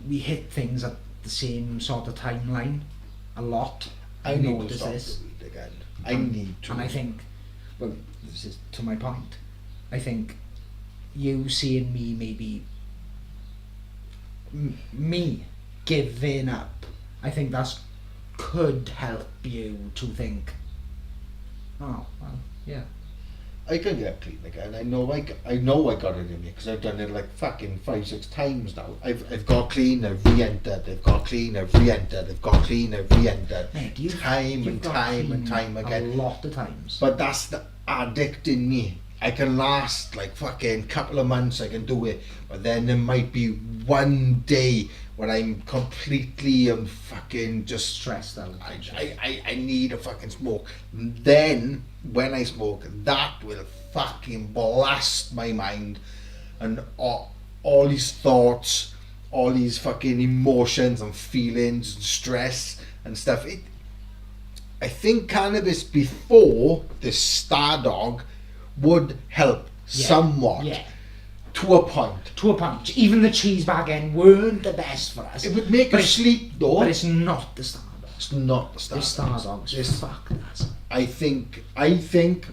we hit things at the same sort of timeline a lot. I You need to notice stop this. the weed again. I need to. And I think, well, this is to my point. I think you seeing me maybe me giving up, I think that's could help you to think, oh well, yeah. I can get clean again. I know I got it in me because I've done it like fucking 5-6 times now. I've got clean, I've re-entered, I've got clean, I've re-entered, I've got clean, I've re-entered. Mate, time you've and got time clean and time a again. lot of times. But that's the addict in me. I can last like fucking couple of months, I can do it, but then there might be one day when I'm completely fucking just Stressed out. I need a fucking smoke. Then when I smoke, that will fucking blast my mind, and all these thoughts, all these fucking emotions and feelings and stress and stuff. I think cannabis before the Star Dog would help somewhat, Yeah. to a point. To a point. Even the cheese bag end weren't the best for us. It would make But you sleep though. But it's not the Star Dog. It's not the Star The Star Dog's This- fuck that. I think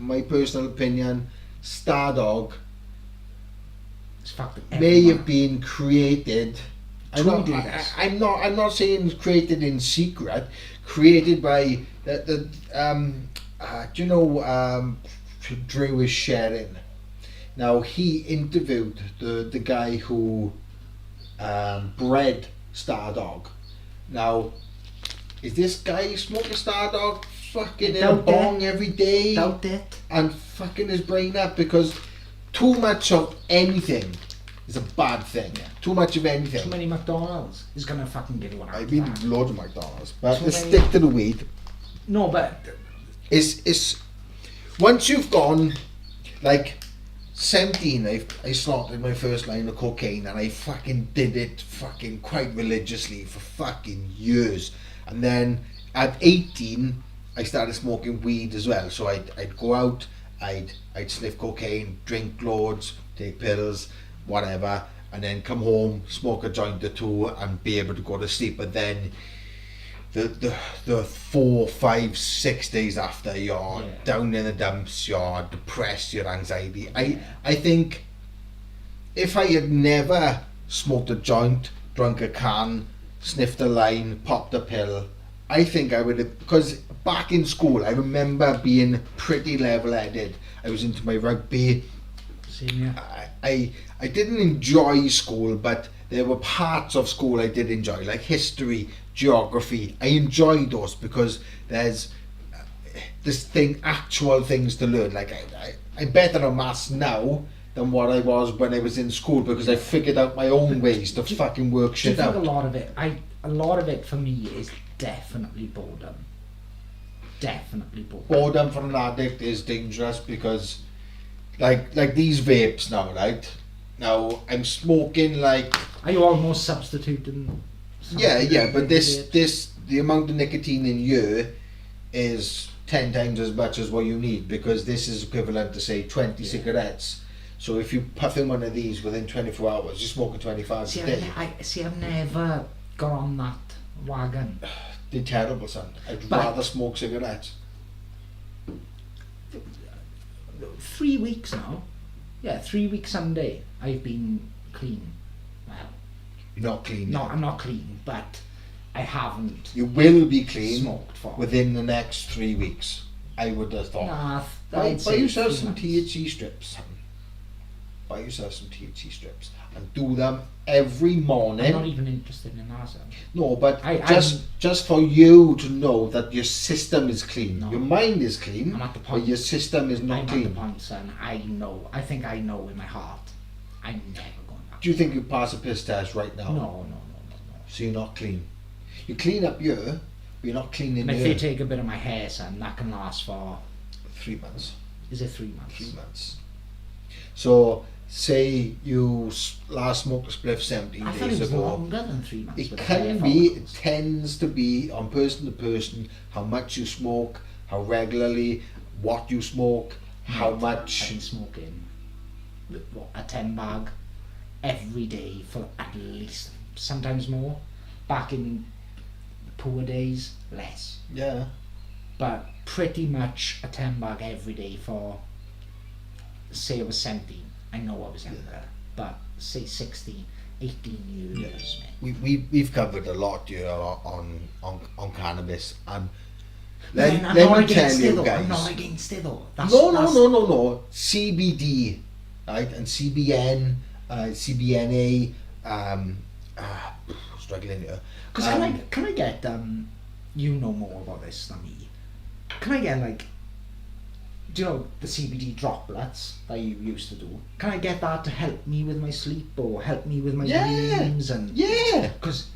my personal opinion, Star Dog It's fucked may everyone. have been created. To do this. I'm not saying it's created in secret. Created by do you know Drew is sharing. Now he interviewed the guy who bred Star Dog. Now, is this guy smoking Star Dog fucking in a Doubt bong every day Doubt it. and fucking his brain up? Because too much of anything is a bad thing. Too much of anything. Too many McDonald's is gonna fucking give you one. I've been loads of McDonald's, but Too let's many. stick to the weed. No, but Is once you've gone like 17, I snorted my first line of cocaine, and I fucking did it fucking quite religiously for fucking years. And then at 18, I started smoking weed as well. So I'd go out, I'd sniff cocaine, drink loads, take pills, whatever, and then come home, smoke a joint or two, and be able to go to sleep. But then the 4, 5, 6 days after, you're down in the dumps, you're depressed, you're anxiety. I think if I had never smoked a joint, drunk a can, sniffed a line, popped a pill, I think I would have, because back in school I remember being pretty level-headed. I was into my rugby. senior. I didn't enjoy school, but there were parts of school I did enjoy, like history, geography. I enjoyed those because there's actual things to learn. Like I'm better at maths now than what I was when I was in school, because I figured out my own ways to fucking work Do you shit think out. a lot of it for me is definitely boredom. Definitely boredom. Boredom for an addict is dangerous because like these vapes now, right? Now I'm smoking like Are you almost substituting? yeah, but something? the amount of nicotine in you is 10 times as much as what you need, because this is equivalent to say 20 cigarettes. So if you puff in one of these within 24 hours, you're smoking 25 See, a day. I've never got on that wagon. They're terrible, son. I'd But- rather smoke cigarettes. 3 weeks now. Yeah, 3 weeks Sunday. I've been clean. Well, You're not clean. no, yet. I'm not clean, but I haven't You will be clean smoked for. within the next 3 weeks. I would have thought. Nah, Buy I'd say yourself 3 some months. THC strips, son. Buy yourself some THC strips and do them every morning. I'm not even interested in that. So. No, but I- just for you to know that your system is clean. No. Your mind is clean, I'm at the but point. your system is I'm not at the clean. point, son. I know. I think I know in my heart. I'm never going back. Do you think you pass a piss test right now? No. So you're not clean. You clean up here, but you're not clean in And if they here. take a bit of my hair, son, that can last for. 3 months. Is it 3 months? 3 months. So say you last smoked a spliff 17 I thought it days was ago. longer than 3 months. It with the can hair be, it follicles. tends to be on person to person, how much you smoke, how regularly, what you smoke, how I've much. been smoking a 10 bag every day for at least, sometimes more. Back in poor days, less. Yeah. But pretty much a 10 bag every day for, say I was 17. I know I was younger, but say 16, 18 years. Man. We've covered a lot here on cannabis, and Man, let I'm me not tell against it you though. guys. I'm not against it though. No. CBD, right, and CBN, CBNA, struggling here. Because can I get you know more about this than me? Can I get like do you know the CBD droplets that you used to do? Can I get that to help me with my sleep or help me with my dreams? And Yeah. because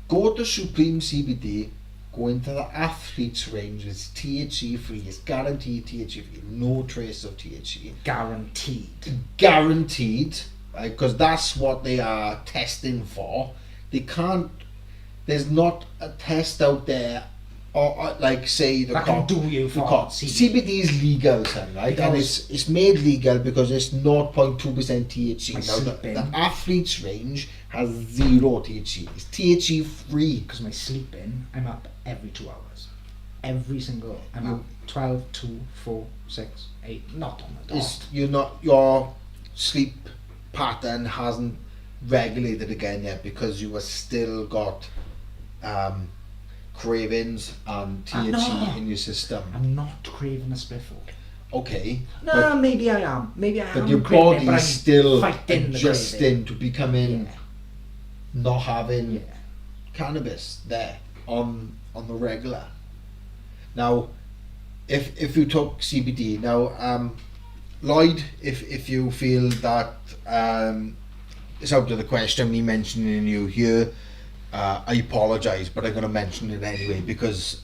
Go to Supreme CBD, go into the athlete's range, it's THC free, it's guaranteed THC free, no trace of THC. guaranteed. Guaranteed, right? Because that's what they are testing for. They can't, there's not a test out there, or like say the That can do you for CBD is legal, son, right? And it's made legal because it's 0.2% THC. My Now sleeping. the athlete's range has 0 THC. It's THC free. Because my sleeping, I'm up every 2 hours. Every single, I'm up 12, 2, 4, 6, 8, not on the dot. You're not, your sleep pattern hasn't regulated again yet because you have still got cravings and THC in your system. I'm not craving a spliffle. Okay, No, maybe I am. Maybe I am. but your craving it, body but is I'm still fighting the adjusting craving. to becoming Yeah. not having Yeah. cannabis there on the regular. Now, if you took CBD now, Lloyd, if you feel that it's out of the question me mentioning you here, I apologise, but I'm going to mention it anyway because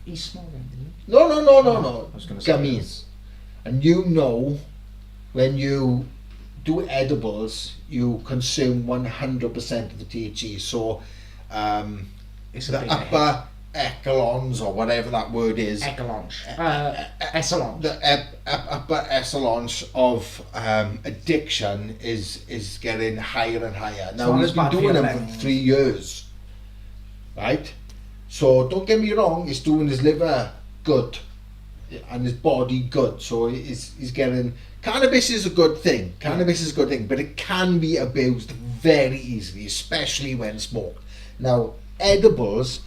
He's smoking, didn't he? no, I was gonna say gummies, and you know when you do edibles, you consume 100% of the THC. So It's a the big upper echelons or whatever that word is, echelons. Echelons. the upper echelons of addiction is getting higher and higher. Now not he's as been bad for doing your it for lungs. 3 years, right? So don't get me wrong, he's doing his liver good and his body good. So he's getting, cannabis is a good thing. Cannabis is a good thing, but it can be abused very easily, especially when smoked. Now edibles.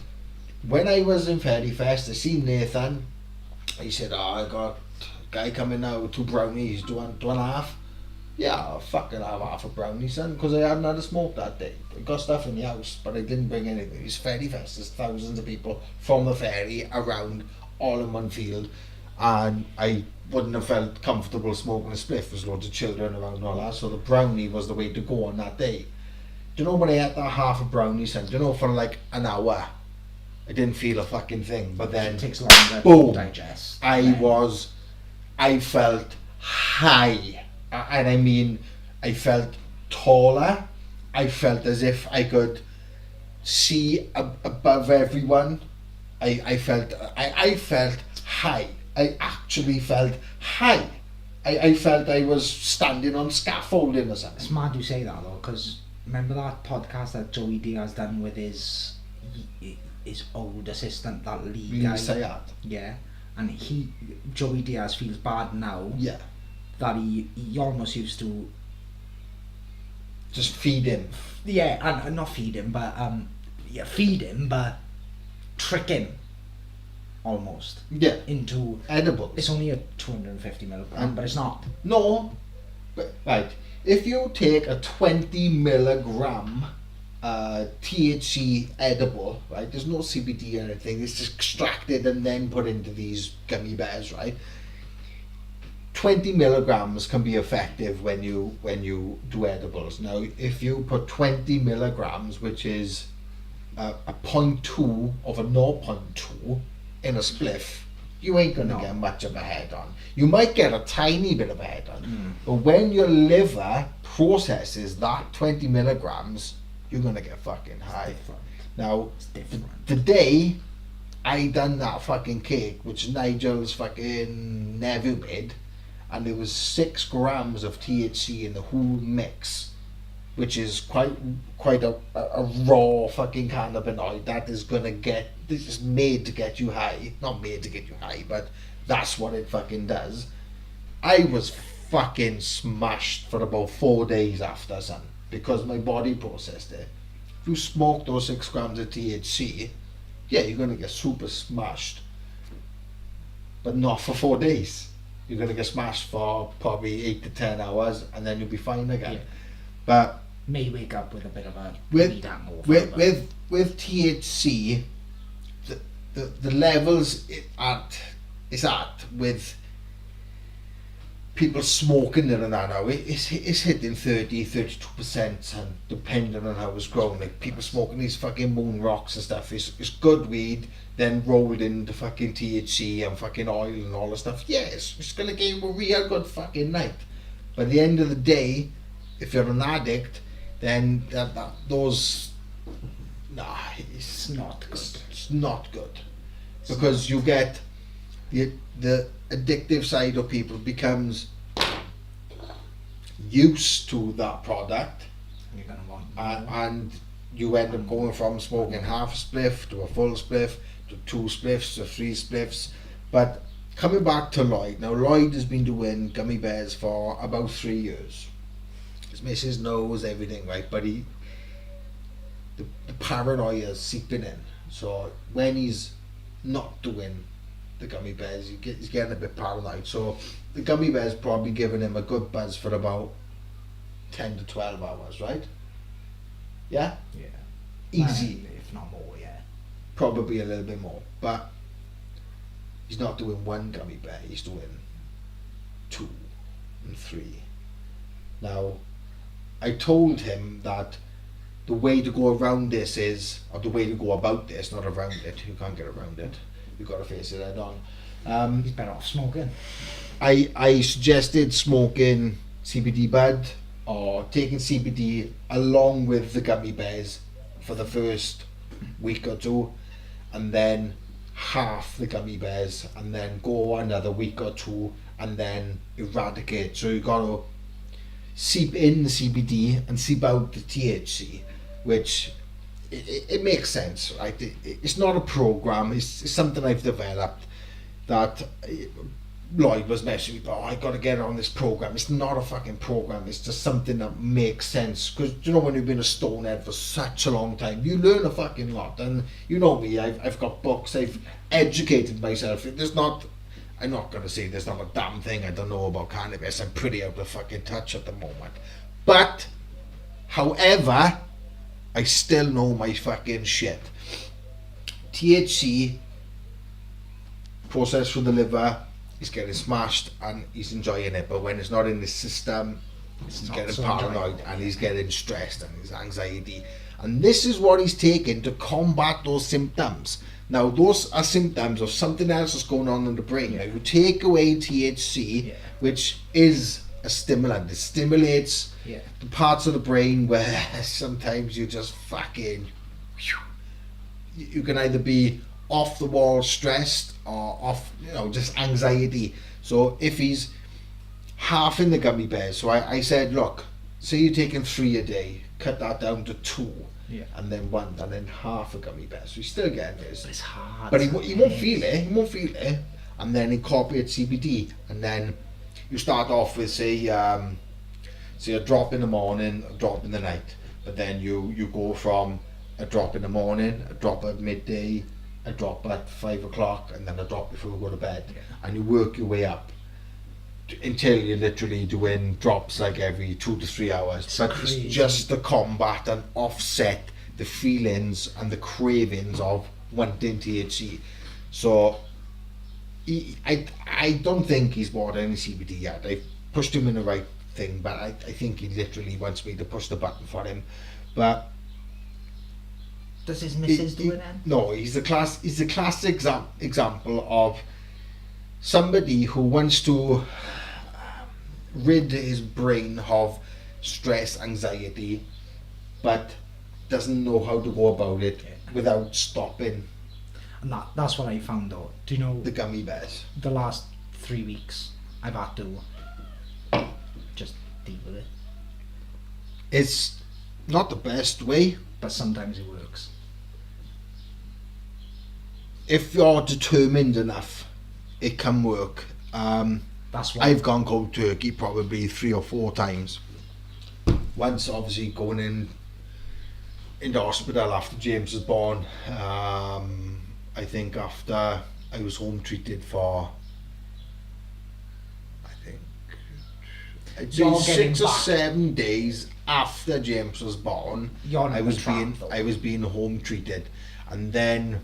When I was in Fairy Fest, I seen Nathan. He said, "Oh, I got a guy coming now with 2 brownies. Do you want half?" Yeah, I'll fucking have half a brownie, son, because I hadn't had a smoke that day. I got stuff in the house, but I didn't bring anything. It's Fairy Fest. There's thousands of people from the ferry around, all in one field, and I wouldn't have felt comfortable smoking a spliff. There's loads of children around and all that, so the brownie was the way to go on that day. Do you know when I ate that half a brownie, son? Do you know for like an hour? I didn't feel a fucking thing, but then It takes longer boom, to digest. I felt high, and I mean, I felt taller. I felt as if I could see above everyone. I felt high. I actually felt high. I felt I was standing on scaffolding or something. It's mad you say that though, because remember that podcast that Joey Diaz done with his old assistant, that Lee guy? Sayad. Yeah, and Joey Diaz feels bad now Yeah. that he almost used to, Just feed him. yeah, and not feed him, but feed him, but trick him almost Yeah. into. Edibles. It's only a 250 milligram, but it's not. No, but right. If you take a 20 milligram THC edible, right? There's no CBD or anything. It's just extracted and then put into these gummy bears, right? 20 milligrams can be effective when you do edibles. Now, if you put 20 milligrams, which is a 0.2 of a 0.2 in a spliff, you ain't gonna No. get much of a head on. You might get a tiny bit of a head on, but when your liver processes that 20 milligrams, you're gonna get fucking high. Different. Now, It's different. the day I done that fucking cake, which Nigel's fucking nephew made, and there was 6 grams of THC in the whole mix, which is quite a raw fucking cannabinoid that is gonna get, this is made to get you high, not made to get you high, but that's what it fucking does. I was fucking smashed for about 4 days after, son, because my body processed it. If you smoke those 6 grams of THC, yeah, you're gonna get super smashed, but not for 4 days. You're gonna get smashed for probably 8 to 10 hours, and then you'll be fine again. Yeah. But May wake up with a bit of a With- weed hangover. with but with THC, the levels it's at with people smoking it and that now, it's hitting 32% and depending on how it's grown, like people smoking these fucking moon rocks and stuff, it's good weed, then rolled into fucking THC and fucking oil and all the stuff. Yeah, it's gonna give you a real good fucking night. But at the end of the day, if you're an addict, then those, nah, It's not good. it's not good. Because you get the addictive side of people becomes used to that product, You're gonna want more. and you end up going from smoking half a spliff to a full spliff to 2 spliffs to 3 spliffs. But coming back to Lloyd, now Lloyd has been doing gummy bears for about 3 years. His missus knows everything, right? But the paranoia is seeping in. So when he's not doing the gummy bears, he's getting a bit paranoid. So the gummy bears probably giving him a good buzz for about 10 to 12 hours, right? Yeah? Yeah. Easy. If not more, yeah. Probably a little bit more. But he's not doing 1 gummy bear, he's doing 2 and 3. Now, I told him that the way to go around this is, or the way to go about this, not around it, you can't get around it, you've got to face it head on. He's better off smoking. I suggested smoking CBD bud or taking CBD along with the gummy bears for the first week or 2, and then half the gummy bears, and then go another week or 2 and then eradicate. So you got to seep in the CBD and seep out the THC, which it makes sense, right? It's not a program, it's something I've developed that Lloyd was messaging me, I got to get on this program. It's not a fucking program, it's just something that makes sense. Because you know, when you've been a stonehead for such a long time, you learn a fucking lot. And you know me, I've got books, I've educated myself. I'm not going to say there's not a damn thing I don't know about cannabis. I'm pretty out of fucking touch at the moment. But, however, I still know my fucking shit. THC, processed through the liver, he's getting smashed and he's enjoying it. But when it's not in his system, he's not getting so paranoid enjoyable. and he's getting stressed and his anxiety. And this is what he's taking to combat those symptoms. Now, those are symptoms of something else that's going on in the brain. Yeah. Now, you take away THC, Yeah. which is a stimulant. It stimulates Yeah. the parts of the brain where sometimes you just fucking... You can either be off the wall stressed or off, just anxiety. So if he's half in the gummy bears, so I said, look, say you're taking 3 a day, cut that down to 2. Yeah. And then 1, and then half a gummy bear. So he's still getting this. But it's hard. But he won't feel it. He won't feel it. And then incorporate CBD. And then you start off with, say a drop in the morning, a drop in the night. But then you go from a drop in the morning, a drop at midday, a drop at 5 o'clock, and then a drop before you go to bed. Yeah. And you work your way up until you're literally doing drops like every 2 to 3 hours. It's But crazy. it's just to combat and offset the feelings and the cravings of wanting THC. So I don't think he's bought any CBD yet. I've pushed him in the right thing, but I think he literally wants me to push the button for him. But Does his missus do it then? no, he's a classic example of somebody who wants to rid his brain of stress, anxiety, but doesn't know how to go about it without stopping And that's what I found out. Do you know the gummy bears. the last 3 weeks I've had to just deal with it. It's not the best way. But sometimes it works. If you're determined enough, it can work. That's why I've gone cold turkey probably 3 or 4 times. Once obviously going in the hospital after James was born. I think after I was home treated for, I'd say You're getting 6 or back. 7 days after James was born. You're I in was the trap, being though. I was being home treated, and then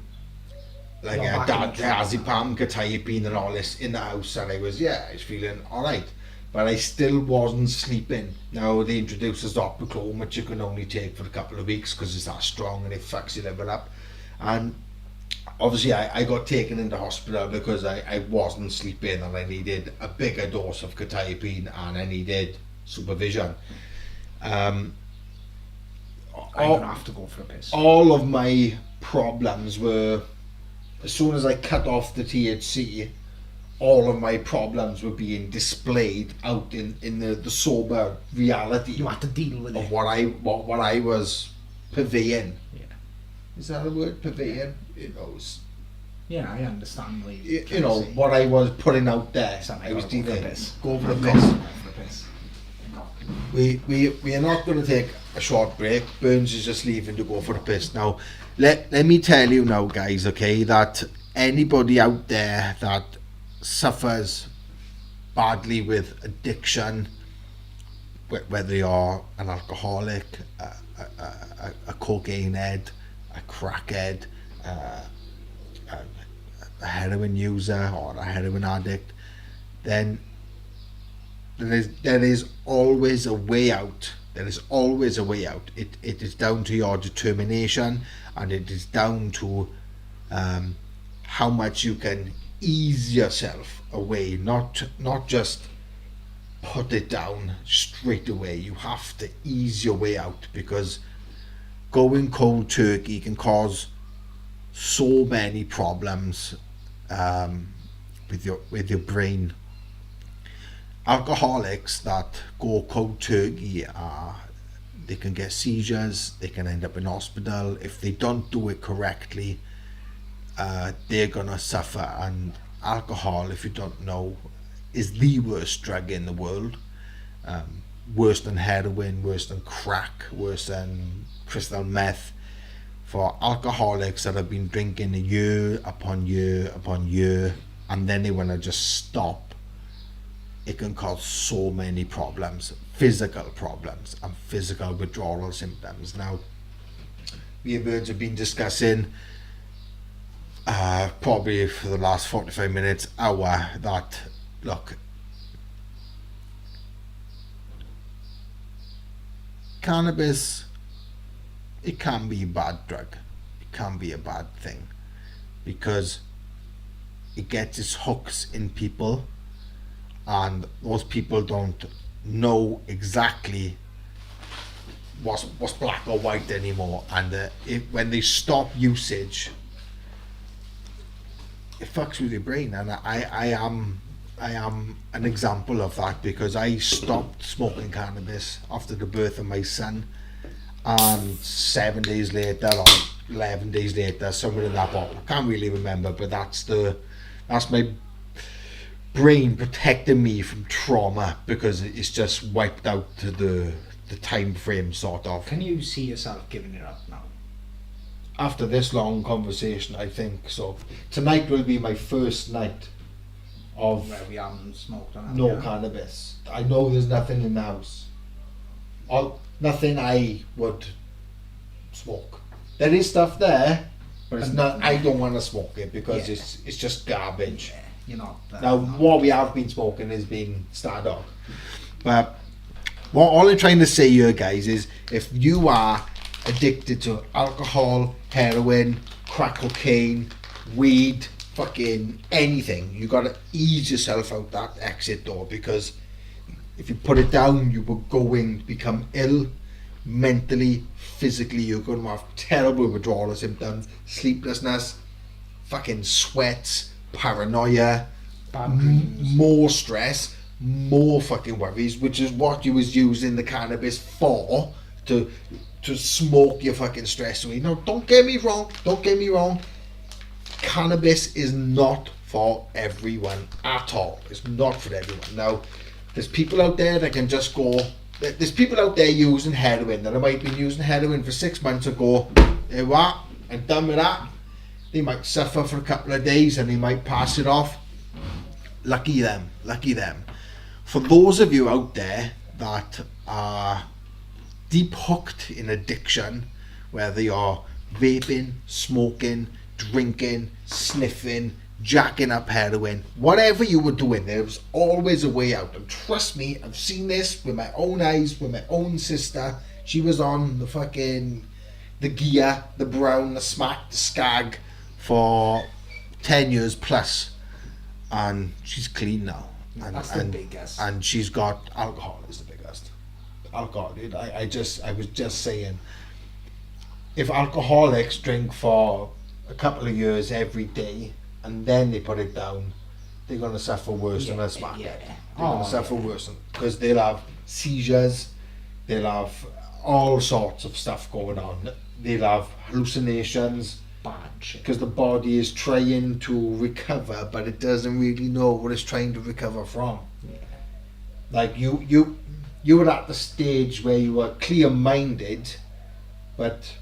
like You're a back in the track. diazepam, quetiapine and all this in the house, and I was feeling alright, but I still wasn't sleeping. Now they introduced this Zopiclone, which you can only take for a couple of weeks because it's that strong and it fucks your liver up, and obviously I got taken into hospital because I wasn't sleeping and I needed a bigger dose of quetiapine and I needed supervision. I'm gonna have to go for a piss. All of my problems were, as soon as I cut off the THC, all of my problems were being displayed out in the sober reality You had to deal with of it. what I was purveying. Yeah. Is that a word, purveying? It was, Yeah, I understand what you know, what I was putting out there. Something I was gotta go for a dealing. piss. Go for a Go piss. for a piss. We are not going to take a short break. Burns is just leaving to go for a piss. Now, let me tell you now, guys, okay, that anybody out there that suffers badly with addiction, whether you're an alcoholic, a cocaine head, a crackhead, a heroin user or a heroin addict, then there is always a way out. There is always a way out. It is down to your determination, and it is down to how much you can ease yourself away, not just put it down straight away. You have to ease your way out, because going cold turkey can cause so many problems with your brain. Alcoholics that go cold turkey they can get seizures, they can end up in hospital if they don't do it correctly. They're gonna suffer. And alcohol, if you don't know, is the worst drug in the world. Worse than heroin, worse than crack, worse than crystal meth. For alcoholics that have been drinking year upon year upon year, and then they want to just stop, it can cause so many problems, physical problems and physical withdrawal symptoms. Now, me and Birds have been discussing probably for the last 45 minutes, hour, that look, cannabis, it can be a bad drug, it can be a bad thing, because it gets its hooks in people, and those people don't know exactly what's black or white anymore, and when they stop usage, it fucks with your brain. And I am an example of that, because I stopped smoking cannabis after the birth of my son, and 7 days later or 11 days later, somewhere in that bottle, I can't really remember, but that's my brain protecting me from trauma, because it's just wiped out to the time frame, sort of. Can you see yourself giving it up now? After this long conversation, I think so. Tonight will be my first night of Where we haven't smoked on no cannabis. I know there's nothing in the house. Nothing I would smoke. There is stuff there, but it's not. I don't want to smoke it, because Yeah. it's just garbage. Yeah, you're not. Now, what we have been smoking has been Star Dog. But what all I'm trying to say here, guys, is if you are addicted to alcohol, heroin, crack cocaine, weed, fucking anything, you got to ease yourself out that exit door, because if you put it down, you will going to become ill mentally, physically. You're going to have terrible withdrawal symptoms, sleeplessness, fucking sweats, paranoia, Bad dreams. more stress, more fucking worries, which is what you was using the cannabis for, to smoke your fucking stress away. Now, don't get me wrong, cannabis is not for everyone at all. It's not for everyone. Now, there's people out there that can just go, there's people out there using heroin that might have been using heroin for 6 months ago. There you are, I'm done with that. They might suffer for a couple of days and they might pass it off. Lucky them. For those of you out there that are deep hooked in addiction, whether you're vaping, smoking, drinking, sniffing, jacking up heroin, whatever you were doing, there was always a way out. And trust me, I've seen this with my own eyes, with my own sister. She was on the gear, the brown, the smack, the skag for 10 years plus, and she's clean now. And, That's the biggest. And she's got alcohol is the biggest. Alcohol. I was just saying, if alcoholics drink for a couple of years every day and then they put it down, they're gonna suffer worse than a smackhead. Yeah. They're gonna suffer worse because they'll have seizures, they'll have all sorts of stuff going on. They'll have hallucinations Bad shit. because the body is trying to recover, but it doesn't really know what it's trying to recover from. Yeah. Like you were at the stage where you were clear-minded, but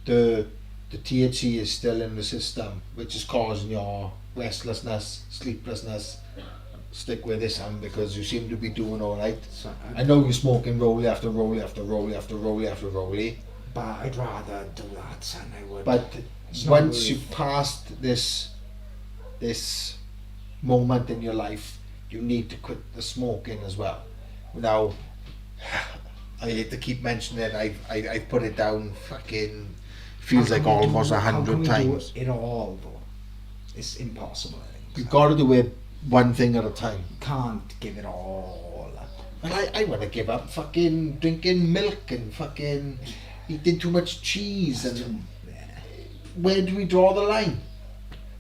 the THC is still in the system, which is causing your restlessness, sleeplessness. Stick with this, Sam, because you seem to be doing all right. So, I know you're smoking rollie after rollie after rollie after rollie after rollie, but I'd rather do that than I would. but It's not once really you've passed this moment in your life, you need to quit the smoking as well. Now, I hate to keep mentioning it. I've put it down. Fucking feels like almost 100 times. It all though. It's impossible. I think. You've got to do it one thing at a time. Can't give it all up. And I want to give up fucking drinking milk and fucking eating too much cheese. And where do we draw the line?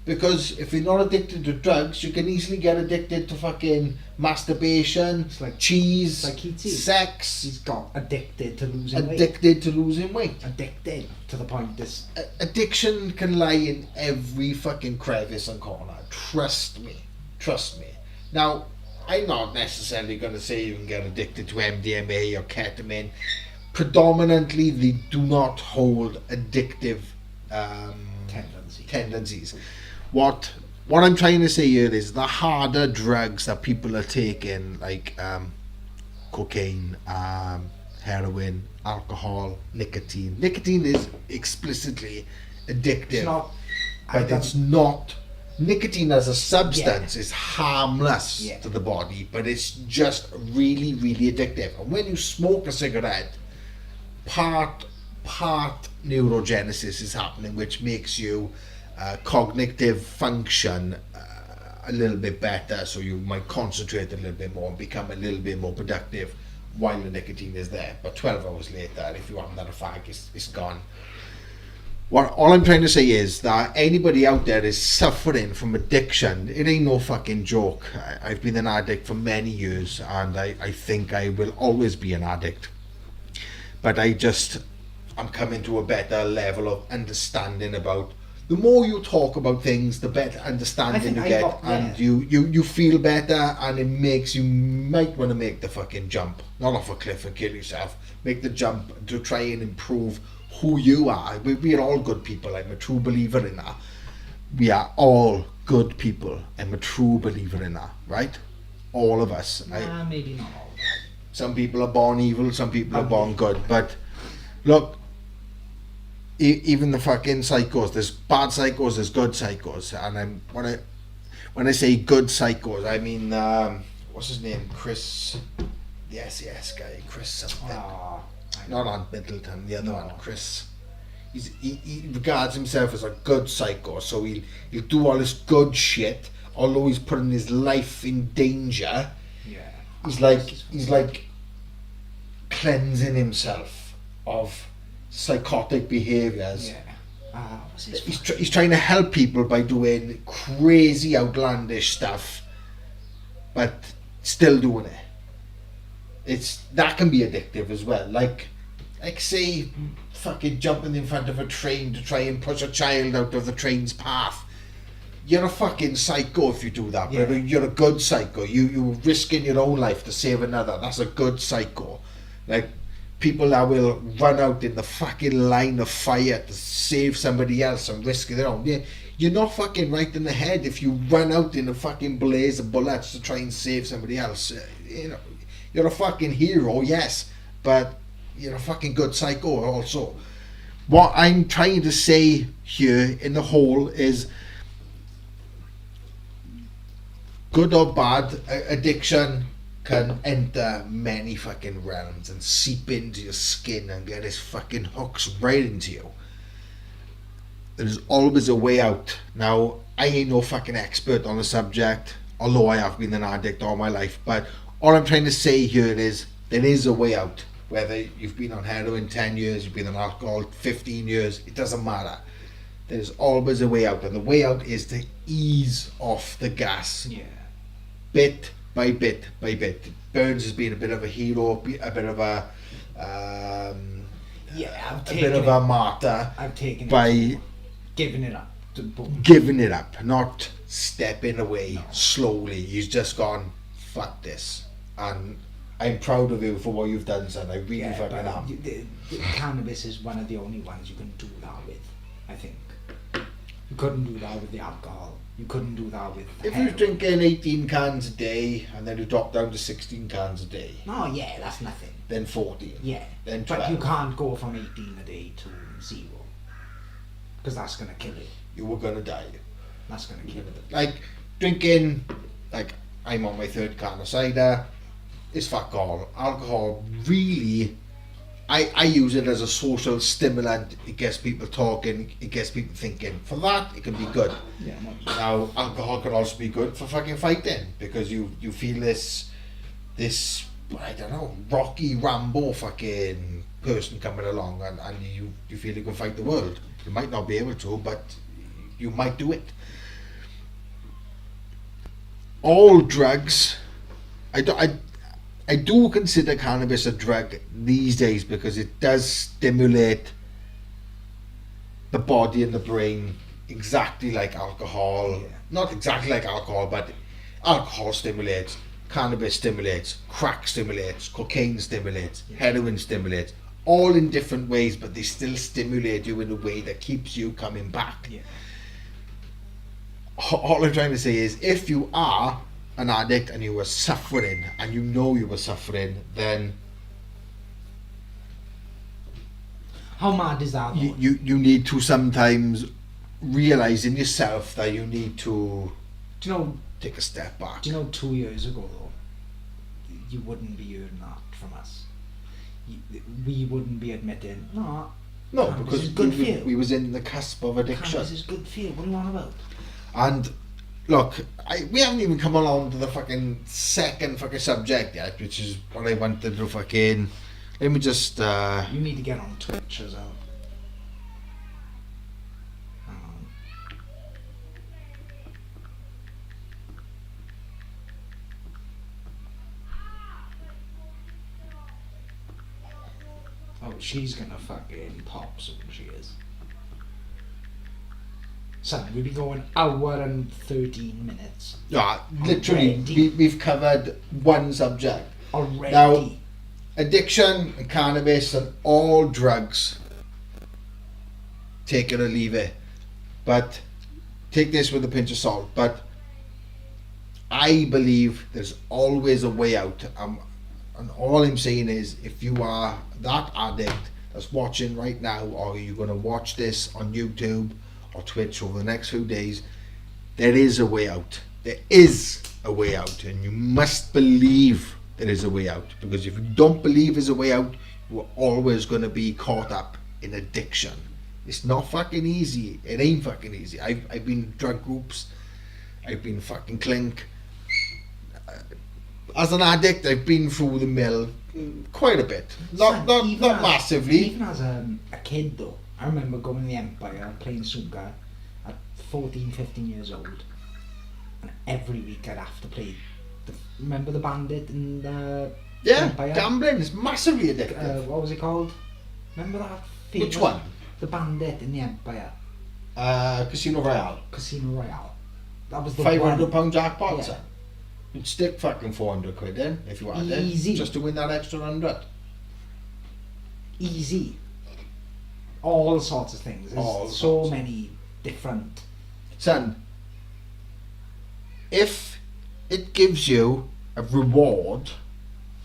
Because if you're not addicted to drugs, you can easily get addicted to fucking masturbation, It's like- cheese, it's like E.T. sex, He's got addicted to losing weight. addicted to losing weight. Addicted to the point this. Addiction can lie in every fucking crevice and corner. Trust me. Trust me. Now, I'm not necessarily going to say you can get addicted to MDMA or ketamine. Predominantly, they do not hold addictive tendencies. What I'm trying to say here is the harder drugs that people are taking, like cocaine, heroin, alcohol, nicotine. Nicotine is explicitly addictive, It's not. but it's not. Nicotine as a substance is harmless to the body, but it's just really, really addictive. And when you smoke a cigarette, part neurogenesis is happening, which makes you cognitive function a little bit better, so you might concentrate a little bit more and become a little bit more productive while the nicotine is there. But 12 hours later, if you haven't had a fag, it's gone. All I'm trying to say is that anybody out there is suffering from addiction. It ain't no fucking joke. I've been an addict for many years, and I think I will always be an addict. But I'm coming to a better level of understanding about. The more you talk about things, the better understanding you get, and you feel better, and it makes you might want to make the fucking jump, not off a cliff and kill yourself. Make the jump to try and improve who you are. We're all good people. I'm a true believer in that. We are all good people. I'm a true believer in that, right? All of us. Maybe not all. Some people are born evil, some people are born good. But look, even the fucking psychos, there's bad psychos, there's good psychos. And when I say good psychos, I mean, what's his name? Chris, the SES guy, Chris something. Not Ant Middleton, the other one, Chris. He regards himself as a good psycho, so he'll do all this good shit, although he's putting his life in danger. Yeah. He's like cleansing himself of psychotic behaviours. Yeah. He's trying to help people by doing crazy, outlandish stuff, but still doing it. That can be addictive as well. Like say fucking jumping in front of a train to try and push a child out of the train's path. You're a fucking psycho if you do that, but you're a good psycho. You're risking your own life to save another. That's a good psycho. Like people that will run out in the fucking line of fire to save somebody else and risk their own. You're not fucking right in the head if you run out in a fucking blaze of bullets to try and save somebody else. You're a fucking hero, yes, but you're a fucking good psycho also. what I'm trying to say here in the whole is, good or bad, addiction can enter many fucking realms and seep into your skin and get its fucking hooks right into you. There's always a way out. Now, I ain't no fucking expert on the subject, although I have been an addict all my life, but all I'm trying to say here is there is a way out. Whether you've been on heroin 10 years, you've been on alcohol 15 years, it doesn't matter. There's always a way out, and the way out is to ease off the gas. Yeah. Bit by bit by bit. Burns has been a bit of a hero, a bit of a martyr. I've taken by it, giving it up. Giving it up, not stepping away. No. Slowly. He's just gone, fuck this. And I'm proud of you for what you've done, son. I really fucking am. The cannabis is one of the only ones you can do that with, I think. You couldn't do that with the alcohol. You couldn't do that with If heroin. you're drinking 18 cans a day and then you drop down to 16 cans a day, Oh yeah, that's nothing. then 14, Yeah. then But 12, you can't go from 18 a day to 0. Because that's going to kill you. you were going to die. That's going to kill you. Like, drinking, like, I'm on my 3rd can of cider, it's fuck all. Alcohol, really, I use it as a social stimulant. It gets people talking, it gets people thinking. For that, it can be good. Yeah, no. Now, alcohol can also be good for fucking fighting, because you feel this, I don't know, Rocky Rambo fucking person coming along, and you feel you can fight the world. You might not be able to, but you might do it. All drugs, I do consider cannabis a drug these days, because it does stimulate the body and the brain exactly like alcohol. Yeah. Not exactly like alcohol, but alcohol stimulates, cannabis stimulates, crack stimulates, cocaine stimulates, heroin stimulates, all in different ways, but they still stimulate you in a way that keeps you coming back. Yeah. All I'm trying to say is, if you are an addict and you were suffering, and you know you were suffering, then How mad is that? though? you need to sometimes realise in yourself that you need to Do you know? take a step back. Do you know? 2 years ago, though, you wouldn't be hearing that from us. We wouldn't be admitting, no, No, cannabis because is good for you. we was in the cusp of addiction. Cannabis is good for you. What are you on about? And look, we haven't even come along to the fucking second fucking subject yet, which is what I wanted to fucking. Let me just. You need to get on Twitch as well. Oh, she's gonna fucking pop soon, she is. Son, we'll be going hour and 13 minutes. Yeah, literally, Already. we've covered one subject. Already. Now, addiction and cannabis and all drugs, take it or leave it. But take this with a pinch of salt. But I believe there's always a way out. And all I'm saying is, if you are that addict that's watching right now, or you're going to watch this on YouTube or Twitch over the next few days, there is a way out. There is a way out, and you must believe there is a way out, because if you don't believe there's a way out, you're always going to be caught up in addiction. It's not fucking easy. It ain't fucking easy. I've been in drug groups. I've been fucking clink. As an addict, I've been through the mill quite a bit. Not massively. Even as a kid, though, I remember going to the Empire, playing snooker at 14, 15 years old. And every week I'd have to play. Remember the Bandit and the Empire? Gambling is massively addictive. What was it called? Remember that? Which one? The Bandit in the Empire. Casino Royale. Casino Royale. That was the £500 one. jackpot, Yeah. son. You'd stick fucking 400 quid in if you had Easy. it, just to win that extra 100. Easy. All sorts of things. There's All so sorts. many different. Son, if it gives you a reward,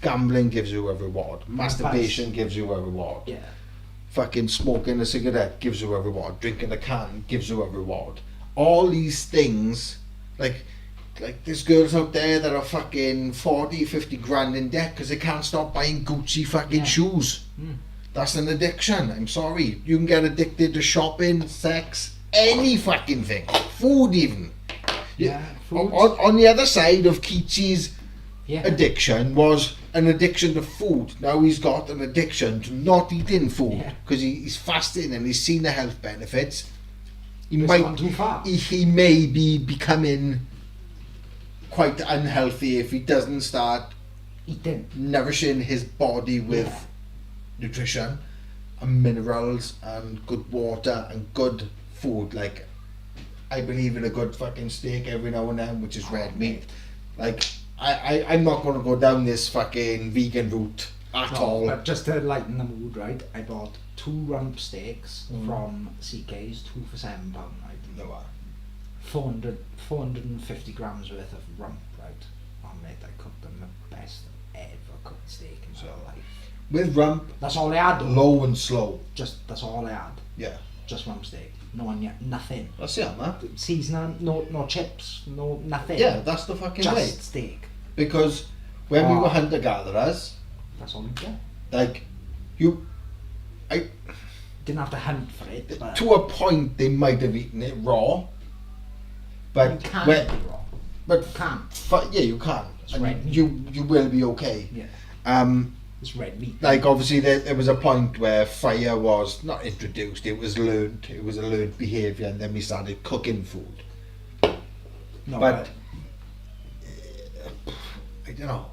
gambling gives you a reward, masturbation gives you a reward. Yeah. fucking smoking a cigarette gives you a reward, drinking a can gives you a reward. All these things, like there's girls out there that are fucking 40, 50 grand in debt because they can't stop buying Gucci fucking shoes. That's an addiction. I'm sorry. You can get addicted to shopping, sex, any fucking thing. Food even. Food. On the other side of Keats's Yeah. addiction was an addiction to food. Now he's got an addiction to not eating food because he's fasting and he's seen the health benefits. It's gone too far. He may be becoming quite unhealthy if he doesn't start Eating. nourishing his body with nutrition and minerals and good water and good food. Like, I believe in a good fucking steak every now and then, which is red meat. Like, I'm not going to go down this fucking vegan route at all. But just to lighten the mood, right, I bought 2 rump steaks from CK's, 2 for £7, right? No, 450 grams worth of rump, right? Oh mate, I cooked them the best ever cooked steak in my life. with rump, That's all I had though. low and slow. That's all I had. Yeah. Just rump steak. No onion, nothing. That's it, man. Seasoning, no chips, no nothing. Yeah, that's the fucking just way. steak. Because when we were hunter-gatherers, That's all you get. like, Didn't have to hunt for it, but to a point they might have eaten it raw. But you can't when, be wrong. but Can't. yeah, you can. It's And red meat. you will be okay. Yeah. It's red meat. Like obviously there was a point where fire was not introduced, it was learned. It was a learned behaviour, and then we started cooking food. No, But I don't know.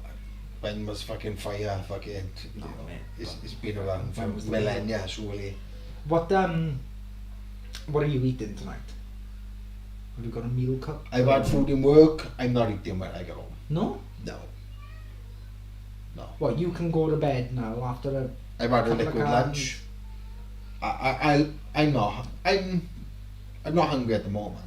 When was fucking fire fucking? No, mate. It's been around for When was the millennia, surely. what are you eating tonight? Have you got a meal cooked? I've had food in work. I'm not eating when I get home. No? No. No. What, you can go to bed now after a I've had a couple of liquid cans? lunch. I'm not hungry at the moment.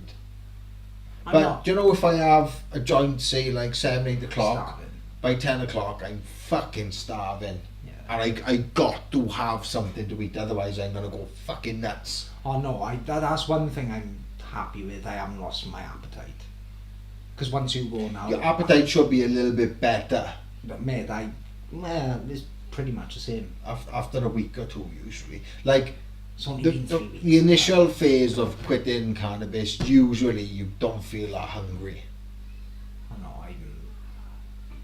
I'm But not do you know, if I have a joint, say like 7, 8 o'clock, starving. by 10 o'clock I'm fucking starving. Yeah. And I got to have something to eat, otherwise I'm gonna go fucking nuts. Oh no, that's one thing I'm happy with. I haven't lost my appetite. Because once you go now, Your appetite should be a little bit better but mate, it's pretty much the same. after a week or two usually. Like It's only the, been the, 3 weeks. the initial phase of quitting cannabis, usually you don't feel that hungry. I know,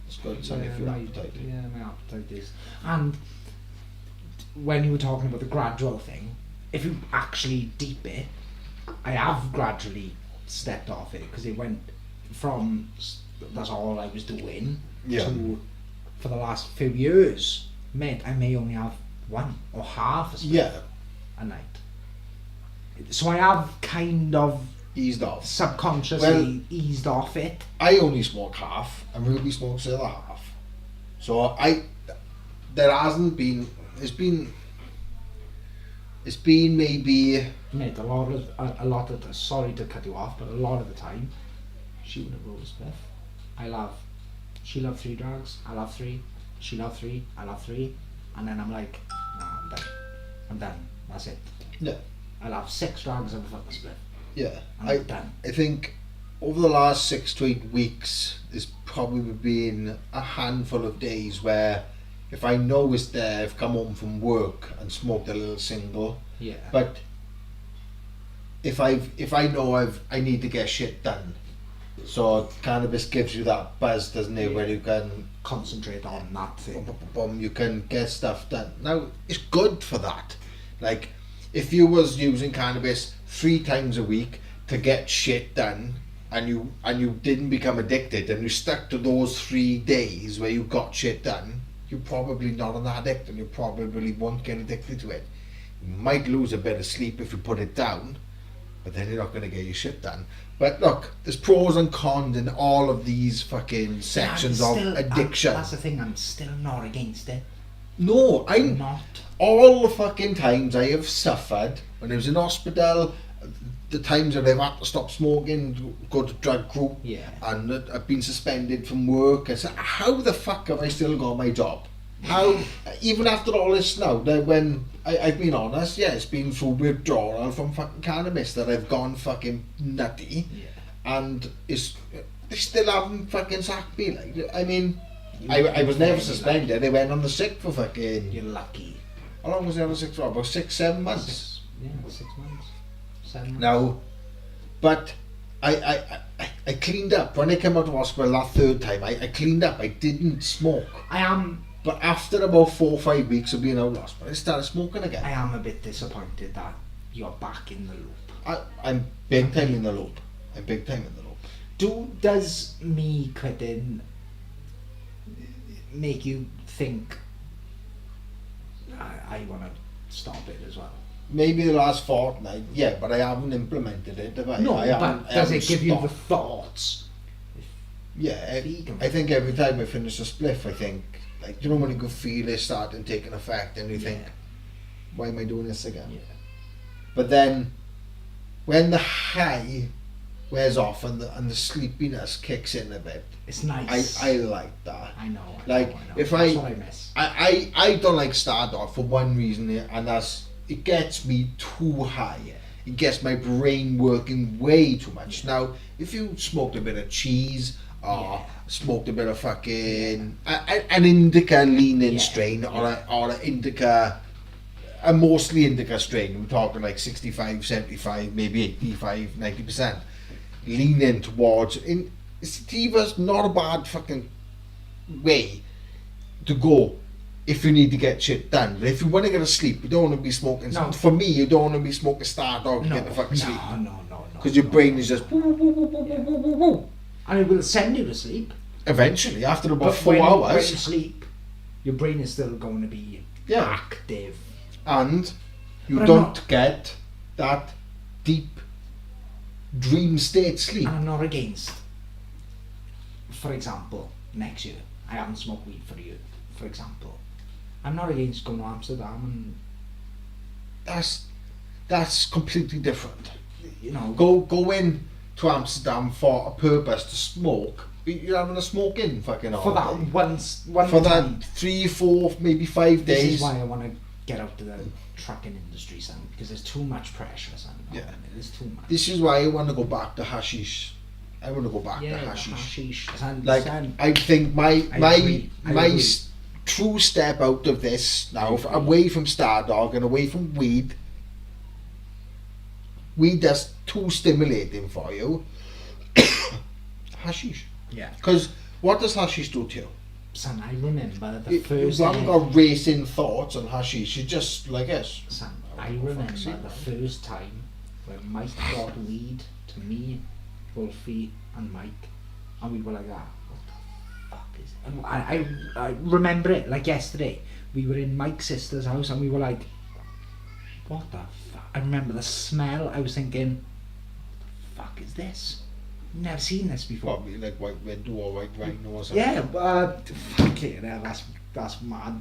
It's good, son, if your appetite. Yeah, my appetite is. And when you were talking about the gradual thing, if you actually deep it, I have gradually stepped off it because it went from that's all I was doing Yeah. to for the last few years, mate, I may only have 1 or half a spliff Yeah, a night. So I have kind of eased off. subconsciously Well- eased off it. I only smoke half, and Ruby smokes the other half. So there hasn't been, it's been maybe, Mate, a lot of the, sorry to cut you off, but a lot of the time, she would have rolled a spliff. She'll have 3 drugs, I'll have 3, she'll have 3, I'll have 3, and then I'm like, nah, I'm done, that's it. yeah, I'll have 6 drugs and a fucking spliff, yeah. and I'm done. I think over the last 6 to 8 weeks, there's probably been a handful of days where if I know it's there, I've come home from work and smoked a little single. Yeah. But if I know I need to get shit done, so cannabis gives you that buzz, doesn't it, where you can Concentrate on that thing. you can get stuff done. Now it's good for that. Like if you was using cannabis 3 times a week to get shit done, and you didn't become addicted, and you stuck to those 3 days where you got shit done, you're probably not an addict, and you probably won't get addicted to it. You might lose a bit of sleep if you put it down, but then you're not going to get your shit done. But look, there's pros and cons in all of these fucking sections of addiction. That's the thing, I'm still not against it. No, I'm Not. all the fucking times I have suffered when I was in hospital, the times that I've had to stop smoking, go to drug group, Yeah. and that I've been suspended from work. I said, how the fuck have I still got my job? how, even after all this now, that when I've been honest, yeah, it's been through withdrawal from fucking cannabis that I've gone fucking nutty, and they still haven't fucking sacked me. Like, I mean, I was never suspended. They went on the sick for fucking. You're lucky. How long was I on the sick for? About 6-7 months. 6 months. 7 months. Now, but I cleaned up when I came out of hospital that third time. I cleaned up. I didn't smoke. But after about 4 or 5 weeks of being out of hospital, I started smoking again. I am a bit disappointed that you're back in the loop. I'm big time in the loop. I'm big time in the loop. Does me quitting make you think I want to stop it as well? Maybe the last fortnight, yeah, but I haven't implemented it, have I? No, but does it give you the thoughts? Yeah, I think every time I finish a spliff, I think, like, you know when you can feel it starting taking effect and you think, why am I doing this again? Yeah. But then, when the high wears off and the sleepiness kicks in a bit, it's nice. I like that. I know. Like, if that's what I miss. I don't like Stardog for one reason, and that's it gets me too high. It gets my brain working way too much. Now, if you smoked a bit of cheese or smoked a bit of fucking an indica lean-in strain or an indica, a mostly indica strain, we're talking like 65, 75, maybe 85, 90%, lean in towards. Sativa's not a bad fucking way to go if you need to get shit done. But if you want to get to sleep, you don't want to be smoking. No. For me, you don't want to be smoking Stardog to get to fucking sleep. No. Because your brain is just woo, woo, woo, woo, woo, woo, woo, woo. And it will send you to sleep. Eventually, after about But 4 when hours. you sleep, your brain is still going to be active. And you But I'm don't not- get that deep dream state sleep. And I'm not against, for example, next year, I haven't smoked weed for a year, for example. I'm not against going to Amsterdam That's completely different. and, you know, Go in to Amsterdam for a purpose to smoke. You're having a smoke in fucking for that holiday. one For time. that 3, 4, maybe 5 This days. is why I want to get out to the trucking industry, son, because there's too much pressure, son. Yeah. There's too much. This is why I want to go back to hashish. I want to go back to the hashish. hashish, son, Like, son. I think my agree. true step out of this now, away from Stardog and away from weed is too stimulating for you. Hashish. Yeah. Because what does hashish do to you? Son, I remember the You first haven't time. got racing thoughts on hashish. You're just like this. Son, Oh, I for remember fuck's sake, the man. first time when Mike brought weed to me, Wolfie, and Mike, and we were like, what the fuck is it? And I remember it like yesterday. We were in Mike's sister's house and we were like, what the fuck? I remember the smell. I was thinking, what the fuck is this? Never seen this before. Probably like white widow or white rhino or something. Yeah, fuck it, that's mad.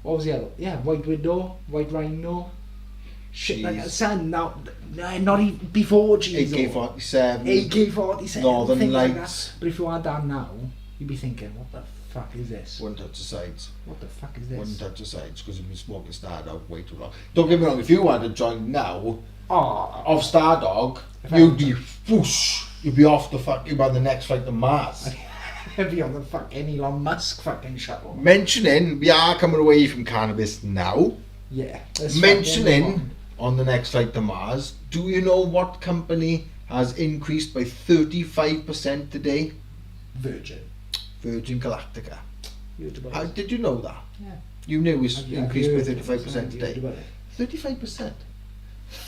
What was the other? Yeah, White Widow, White Rhino. Shit like that. Jeez. Son, not even before Jesus. AK-47. AK-47. Northern thing like Lights. that. But if you had that now, you'd be thinking, what the fuck is this? Wouldn't touch the sides. What the fuck is this? Wouldn't touch the sides because you've been smoking Stardog way too long. Don't get me wrong, if you had a joint now Oh, of Stardog, If I you'd had be whoosh. You'd be off the fuck. You'd be on the next flight to Mars. I'd be on the fucking Elon Musk fucking shuttle. Mentioning we are coming away from cannabis now. Yeah. let's fucking Mentioning move on the next flight to Mars. Do you know what company has increased by 35% today? Virgin. Virgin Galactica. You heard about How it? did you know that? Yeah. You knew it was Have you increased by heard it? 35% Have you heard today. about it? 35%.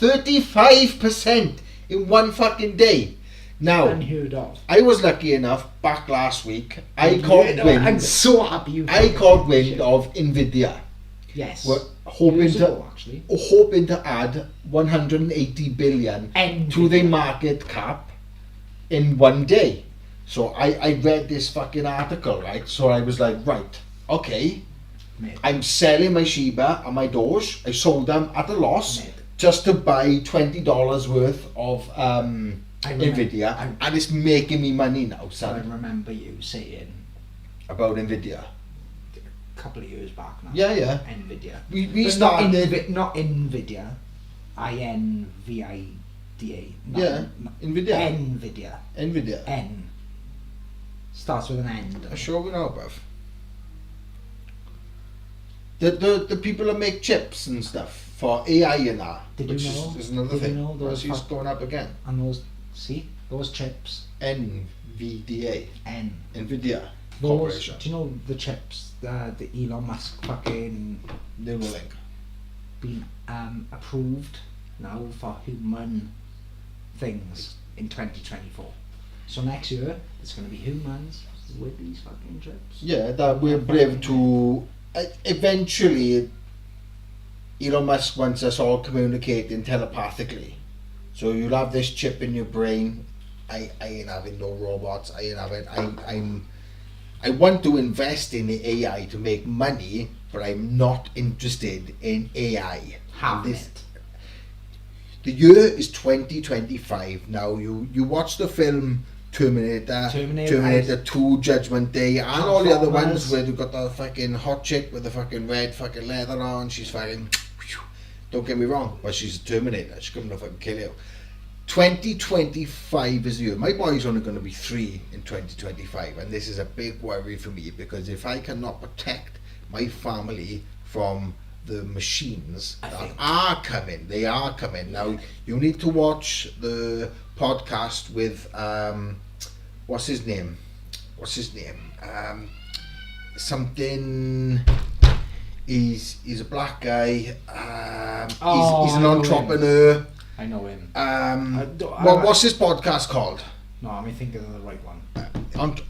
35% in one fucking day. Now, Unheard of. I was lucky enough back last week. I Yeah, caught no, wind. I'm so happy you. I caught wind of Nvidia. Yes. We're hoping Years to ago, actually. hoping to add 180 billion to the market cap in one day. So I read this fucking article, right? So I was like, right, okay, Mate. I'm selling my Shiba and my Doge. I sold them at a loss Mate. just to buy $20 worth of Nvidia, and it's making me money now, So I son. remember you saying About Nvidia. couple of years back now. Yeah. Nvidia. We But started. not Nvidia. INVIDA. Yeah. Nvidia. Nvidia. Nvidia. N. Starts with an N. doesn't I'm it? sure we know, bruv. The people that make chips and stuff for AI and that, Did you which know? is another Did you thing. know those She's fuck- going up again. And those chips. NVDA. N. Nvidia Those. Corporation. Do you know the chips? The Elon Musk fucking Neuralink. been approved now for human things in 2024. So next year it's going to be humans with these fucking chips. Yeah, that we're brave to. Eventually, Elon Musk wants us all communicating telepathically. So you'll have this chip in your brain. I ain't having no robots. I ain't having. I want to invest in the AI to make money, but I'm not interested in AI. Having This- it. The year is 2025 now. You watch the film Terminator, Terminator 2, Judgment Day, and all the other ones Transformers. where you've got the fucking hot chick with the fucking red fucking leather on. She's fucking. Don't get me wrong, but she's a Terminator. She's coming to fucking kill you. 2025 is the year. My boy's only going to be 3 in 2025, and this is a big worry for me because if I cannot protect my family from the machines I that think- are coming, they are coming. Now, you need to watch the podcast with, what's his name? Something. He's a black guy. He's an I know him. entrepreneur. I know him. What's his podcast called? No, I'm thinking of the right one.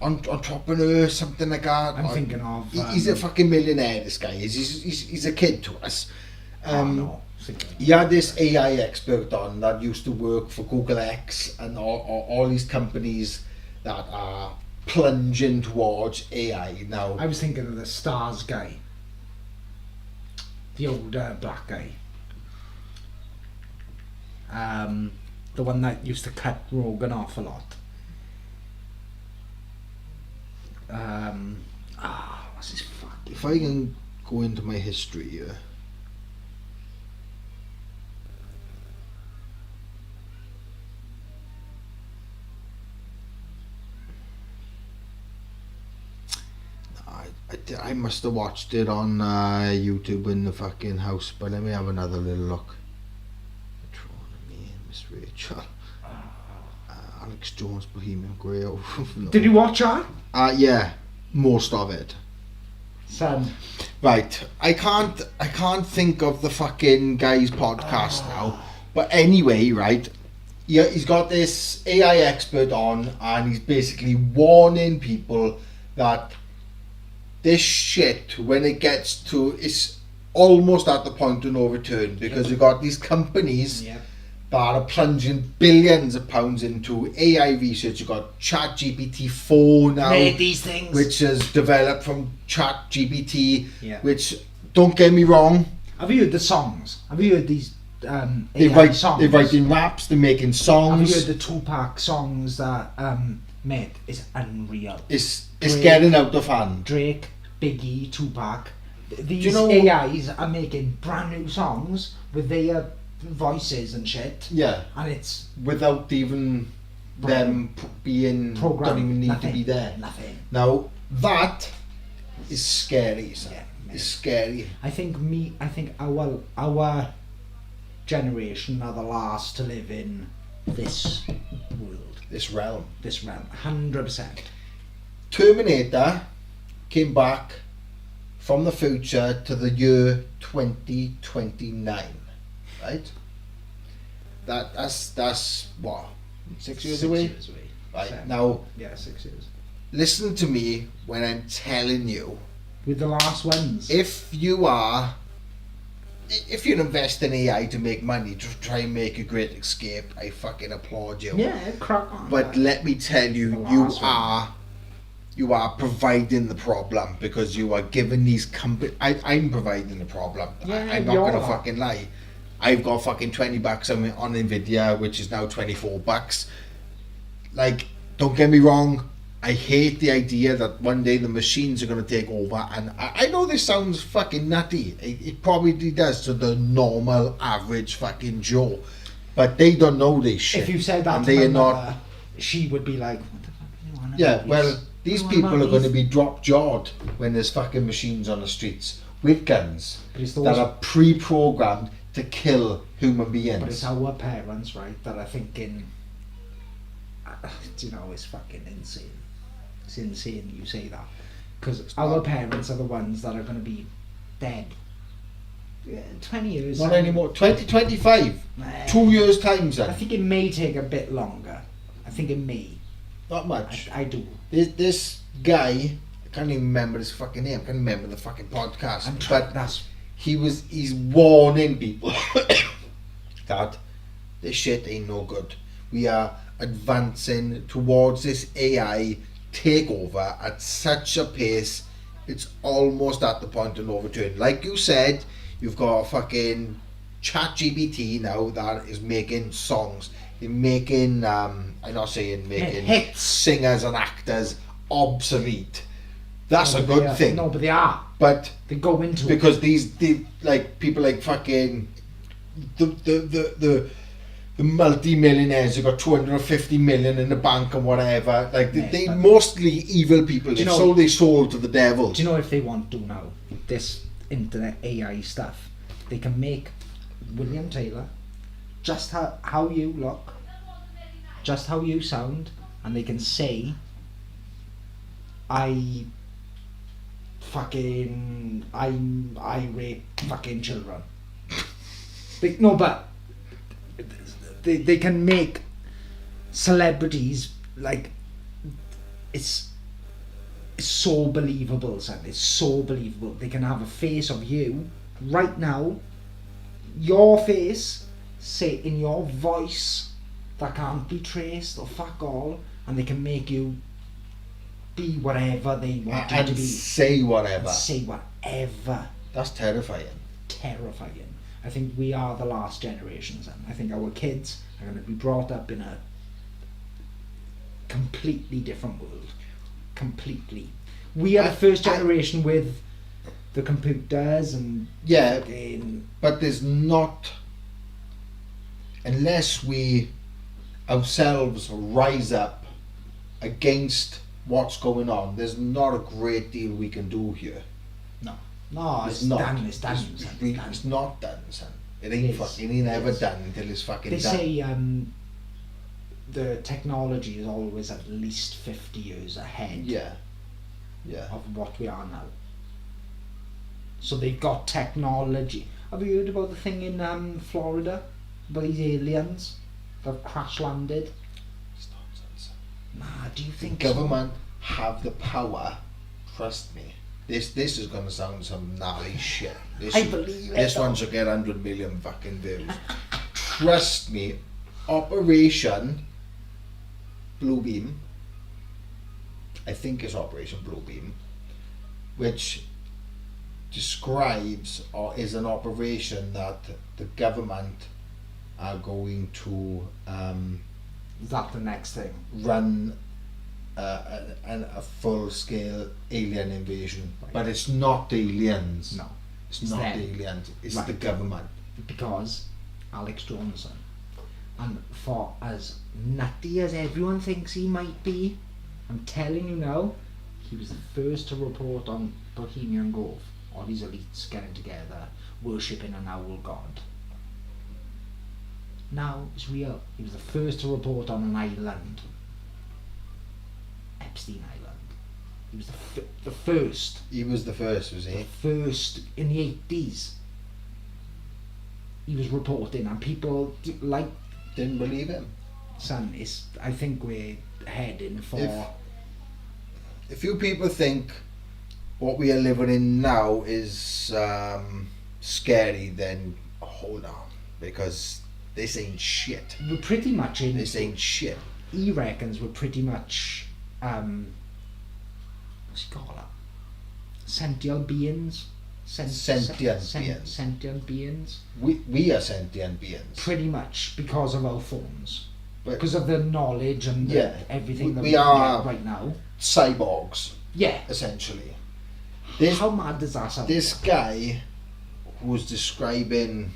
Entrepreneur, something like that. I'm thinking of. He's a fucking millionaire. This guy is. He's a kid to us. No. He had this AI expert on that used to work for Google X and all these companies that are plunging towards AI now. I was thinking of the Stars guy. The old black guy. The one that used to cut Rogan off a lot. What's his fucking... If I can go into my history here. I must have watched it on YouTube in the fucking house, but let me have another little look. Metronomy, Miss Rachel. Alex Jones, Bohemian Grey. No. Did you watch that? Yeah, most of it. Son. Right, I can't think of the fucking guy's podcast now. But anyway, right, yeah, he's got this AI expert on, and he's basically warning people that this shit, when it gets to, it's almost at the point of no return because you've got these companies Yeah. that are plunging billions of pounds into AI research. You've got ChatGPT 4 now, Made these things. which is developed from ChatGPT, Yeah. which, don't get me wrong, Have you heard the songs? Have you heard these they AI write, songs? they're writing raps, they're making Have songs. you heard the Tupac songs that mate is unreal? It's Drake. getting out of hand. Drake, Biggie, Tupac. These you know- AIs are making brand new songs with their voices and shit, Yeah, and it's without even them being, programmed. don't even need Nothing. to be there. Nothing. Now, that is scary, sir. Yeah, mate. It's scary. I think our generation are the last to live in this world, This realm. this realm, 100%. Terminator came back from the future to the year 2029, right? That's what, 6 years away? Right, Seven. now Yeah, 6 years. listen to me when I'm telling you, With the last ones. if you invest in AI to make money, to try and make a great escape, I fucking applaud you. Yeah, crack on. But let me tell you, The last one. you are providing the problem because you are giving these companies. I'm providing the problem. Yeah, I'm not you gonna are. fucking lie. I've got fucking $20 on Nvidia, which is now $24. Like, don't get me wrong, I hate the idea that one day the machines are going to take over, and I know this sounds fucking nutty. It probably does to the normal, average fucking Joe, but they don't know this shit. If you said that and to they my are not. mother, she would be like, "What the fuck do you want?" Yeah, well, these people are going to be drop-jawed when there's fucking machines on the streets with guns But it's that those, are pre-programmed to kill human but it's beings. our parents, right, that are thinking, you know, it's fucking insane. It's insane you say that. Because our parents are the ones that are going to be dead. 20 years. Not anymore. 2025. Nah. 2 years time, I son. think it may take a bit longer. I think it may. Not much. I do. This guy, I can't even remember his fucking name. I can't remember the fucking podcast. But That's he's warning people that this shit ain't no good. We are advancing towards this AI takeover at such a pace, it's almost at the point of no return. Like you said, you've got fucking ChatGPT now that is making songs. They're making, I'm not saying making hits. singers and actors obsolete. That's No, a but good they are- thing. No, but they are. But They go into it. because the like people like fucking the multi-millionaires who got 250 million in the bank and whatever, like Yeah, they but- mostly evil people. Do They you know- sold their soul to the devil. Do you know if they want to now, this internet AI stuff, they can make William Taylor just how you look, just how you sound, and they can say, I rape fucking children. But they can make celebrities like it's so believable, son. It's so believable. They can have a face of you right now, your face, say in your voice that can't be traced or fuck all, and they can make you be whatever they want you to And be. say whatever. Say whatever. That's terrifying. Terrifying. I think we are the last generations, and I think our kids are going to be brought up in a completely different world. Completely. We are the first generation with the computers and Yeah, fucking- but there's not, unless we ourselves rise up against what's going on, there's not a great deal we can do here. No, it's not. done. It's done. It's, son, really- it's done. it's not done, son. It It ain't is. fucking. It ain't It ever is. done until it's fucking They done. say the technology is always at least 50 years ahead Yeah. Yeah. of what we are now. So they've got technology. Have you heard about the thing in Florida? About these aliens that have crash landed? It's nonsense. Nah, do you The think government have the power. Trust me. This is gonna sound some gnarly shit. This, I believe it, This though. one should get 100 million fucking views. Trust me. Operation Bluebeam. I think it's Operation Bluebeam, which describes or is an operation that the government are going to is that the next thing? run a full-scale alien invasion, Right. but it's not aliens. No, it's it's not them. aliens. It's Right. the government. because Alex Johnson, and for as nutty as everyone thinks he might be, I'm telling you now, he was the first to report on Bohemian Grove, all these elites getting together, worshipping an owl god. Now it's real. He was the first to report on an island, Epstein Island. He was the first. He was the first, was he? First in the 80s. He was reporting, and people like, Didn't believe him. son, I think we're heading for. If you people think what we are living in now is scary, then hold on, because this ain't shit. We're pretty much in. This ain't shit. He reckons we're pretty much. What's he call it? Sentient beings. Sentient beings. Sentient beings. We are sentient beings. Pretty much because of our phones. But because of the knowledge and Yeah. everything that We we are- get right now. cyborgs, Yeah. essentially. This How mad does that sound? this guy who was describing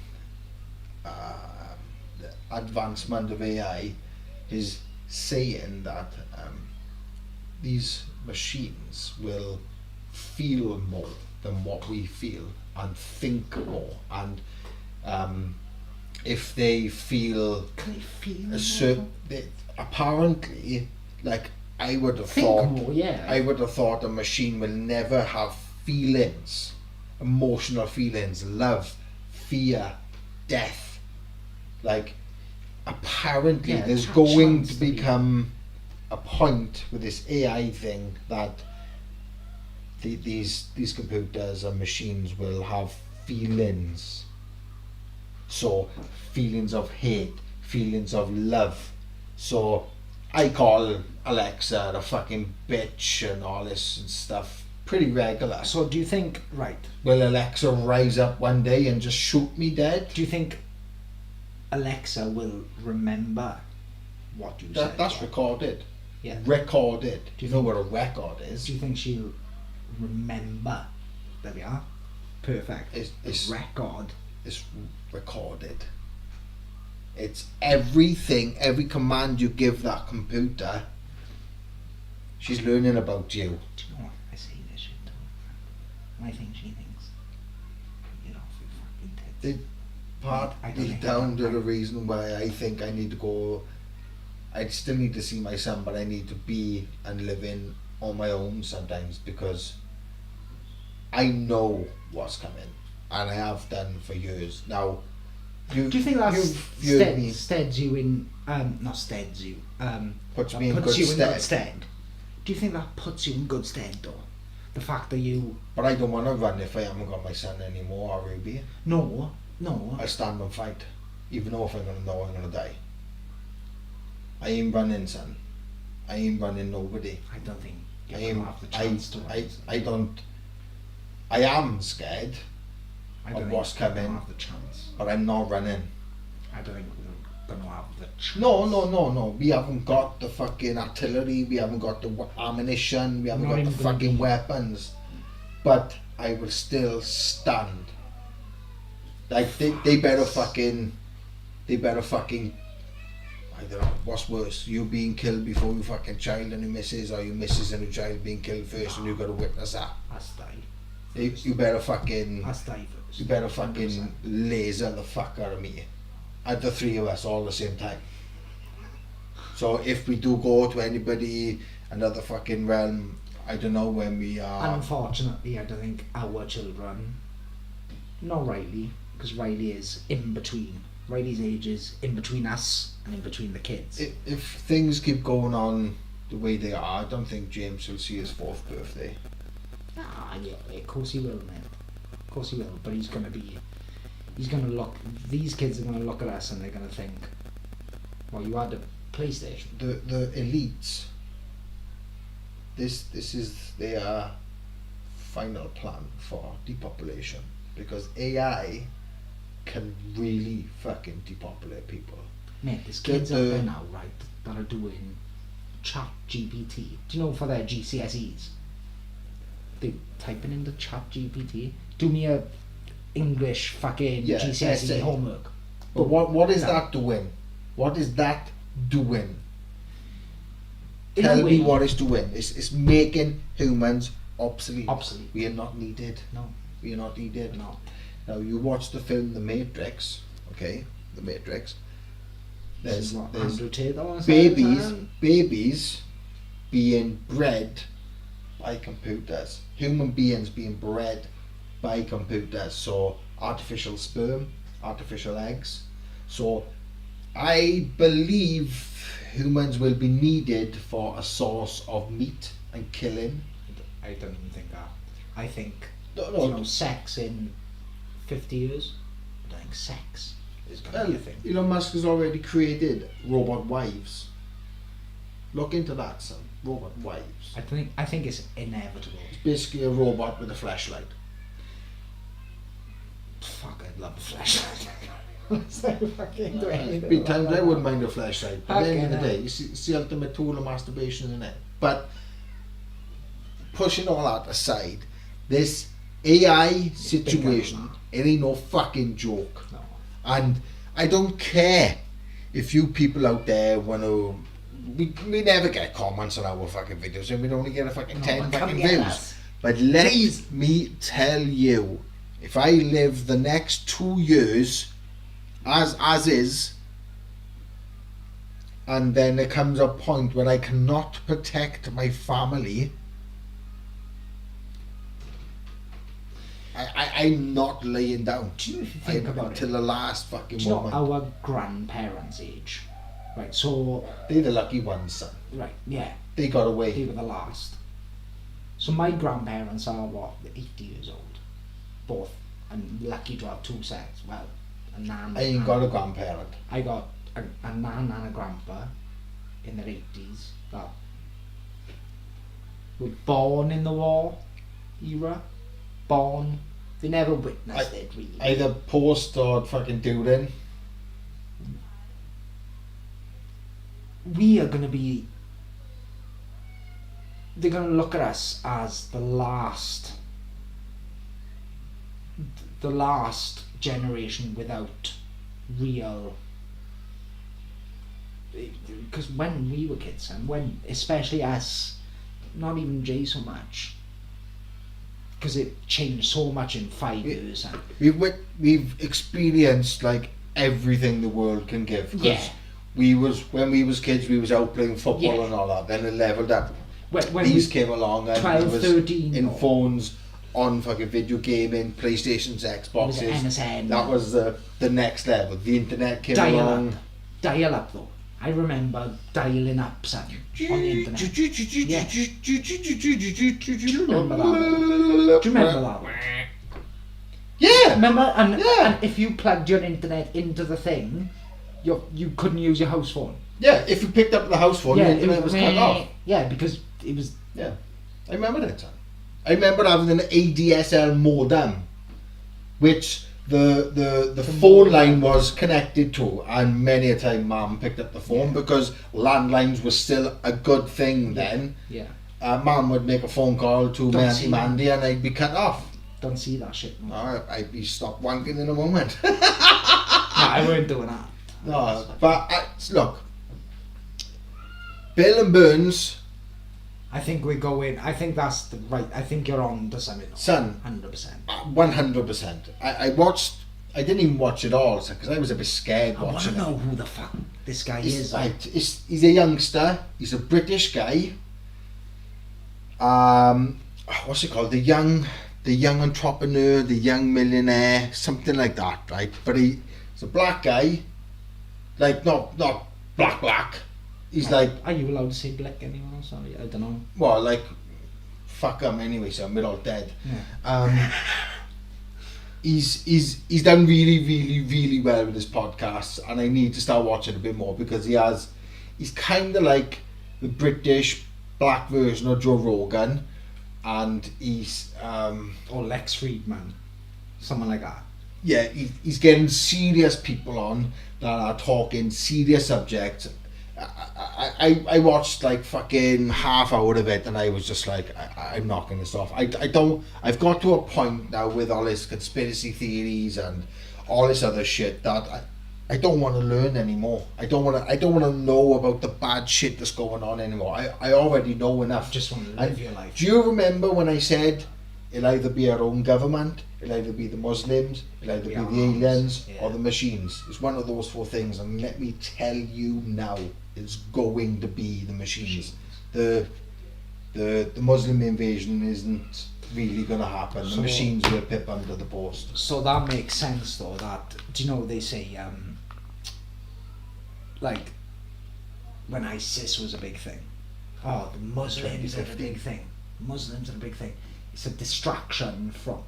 the advancement of AI is saying that these machines will feel more than what we feel and think more, and if they feel Can they feel a it? certain, apparently, like I would have Think thought, more, yeah. I would have thought a machine will never have feelings, emotional feelings, love, fear, death. Like, apparently, Yeah, there's attachments going to to be- become a point with this AI thing that these computers and machines will have feelings. So, feelings of hate, feelings of love. So, I call Alexa a fucking bitch and all this and stuff pretty regular. So do you think, right, Will Alexa rise up one day and just shoot me dead? do you think Alexa will remember what you said? That's recorded. Yeah. Recorded. Do you You know think- what a record is? Do you think she'll remember? There we are. Perfect. It's- The record. It's recorded. It's everything, every command you give that computer, she's learning about you. Do you know what? I say this shit to her. And I think she thinks, get off your fucking tits. The I part don't is think down I- to the reason why I think I need to go. I still need to see my son, but I need to be and live in on my own sometimes, because I know what's coming, and I have done for years now. Do you think that you've heard me, steads you in, not steads you, puts that me in puts good you in stead, good stead? Do you think that puts you in good stead though? The fact that you, but I don't want to run if I haven't got my son anymore or Ruby. no, I stand and fight, even though if I'm gonna know I'm gonna die. I ain't running, son. I ain't running nobody. I don't think I you're am. gonna have the chance to. I don't. I am scared, I of don't what's think we're coming. gonna have the chance. but I'm not running. I don't think we're gonna have the chance. No. We haven't got the fucking artillery. We haven't got the ammunition. We haven't Not got the even gonna fucking be- weapons. But I will still stand. Like they better fucking. I don't know what's worse. You being killed before your fucking child and your missus, or your missus and your child being killed first, and you got to witness that. Us die. You better fucking. Us die first. You better fucking 100%. laser the fuck out of me. At the three of us all at the same time. So if we do go to anybody, another fucking realm, I don't know when we are. Unfortunately, I don't think our children, not Riley, because Riley is in between. Riley's age is in between us and in between the kids. If things keep going on the way they are, I don't think James will see his 4th birthday. Yeah, of course he will, man. Of course he will, but he's gonna look, these kids are gonna look at us and they're gonna think, well, you had a PlayStation. The elites. This is their final plan for depopulation, because AI can really fucking depopulate people. Mate, there's kids out The- there now, right, that are doing chat GPT. Do you know, for their GCSEs? They typing into chat GPT, do me a English fucking Yeah, GCSE essay. homework. But what is No. that doing? What is that doing? In a Tell me way- what it's doing. It's making humans obsolete. Obsolete. We are not needed. No, We are not needed. no. Now you watch the film The Matrix, okay? The Matrix. This is There's what Andrew Tate always babies said, babies being bred by computers. Human beings being bred by computers. So artificial sperm, artificial eggs. So I believe humans will be needed for a source of meat and killing. I don't even think that. I think, No, you know, sex in 50 years, I don't think sex is going to be a thing. Elon Musk has already created robot wives. Look into that, son. Robot wives. I think it's inevitable. It's basically a robot with a flashlight. Fuck, I'd love a flashlight. So fucking do anything. Big times I wouldn't mind a flashlight, but at the end of the Okay, day, it's the ultimate tool of masturbation, isn't it? But pushing all that aside, this AI situation, it ain't no fucking joke. No. And I don't care if you people out there want to. We never get comments on our fucking videos, and we'd only get a fucking 10 but come fucking get views. us. But let Please. me tell you, if I live the next 2 years as is, and then there comes a point when I cannot protect my family, I'm not laying down. Do you think about until it? the last fucking Do you know moment. our grandparents' age? Right, so, They're the lucky ones, son. right, yeah, They got they away. were the last. So my grandparents are, what, 80 years old? Both. I'm lucky to have 2 sets. Well, a nan. I ain't and- got a grandparent. I got a nan and a grandpa in their 80s that were born in the war era. Born. They never witnessed it, really. Either post or fucking during. We are going to be. They're going to look at us as the last generation without real. Because when we were kids, and when especially us, not even Jay so much, because it changed so much in 5 years. And We've experienced like everything the world can give. 'Cause Yeah. when we was kids, we was out playing football Yeah. and all that. Then it leveled up. when These we, came along and 12, it was 13 in or- phones, on fucking video gaming, PlayStations, Xboxes. MSN. That was the next level. The internet came dial along. up. Dial up though. I remember dialing up son, on the internet. Do you remember that? Do you remember that? Yeah. Remember? And, Yeah. and if you plugged your internet into the thing, you couldn't use your house phone. Yeah, if you picked up the house phone, the internet was cut off. Yeah, because it was. Yeah, I remember that time. I remember having an ADSL modem, which the phone line was connected to, and many a time Mum picked up the phone because landlines was still a good thing then. Yeah. Mum would make a phone call to Don't my see Auntie Mandy and I'd be cut off. Don't see that shit. No, I'd be stopped wanking in a moment. I weren't doing that. No, but look, Bill and Burns, I think we're going. I think that's the right. I think you're on to something. son, 100%. 100%. I watched. I didn't even watch it all because I was a bit scared I want to watching it. know who the fuck this guy He's, is. he's a youngster. He's a British guy. What's it called? The young entrepreneur, the young millionaire, something like that, right? But he's a black guy, like not black. He's like, Are you allowed to say black anymore? Sorry, I don't know. well, like, fuck him anyway. So we're all dead. Yeah. He's done really well with his podcasts, and I need to start watching a bit more because he's kind of like the British black version of Joe Rogan, and he's Or Lex Friedman, someone like that. yeah, he's getting serious people on that are talking serious subjects. I watched like fucking half hour of it and I was just like, I'm knocking this off. I've got to a point now with all this conspiracy theories and all this other shit that I don't want to learn anymore. I don't want to know about the bad shit that's going on anymore. I already know enough. Just want to live your life. Do you remember when I said it'll either be our own government, it'll either be the Muslims, it'll either be the aliens or the machines? It's one of those 4 things, and let me tell you now, it's going to be the machines. The Muslim invasion isn't really going to happen. The So- machines will pip under the post. So that makes sense though, that, do you know, they say, like, when ISIS was a big thing, oh, the Muslims are a big thing. Muslims are a big thing. It's a distraction from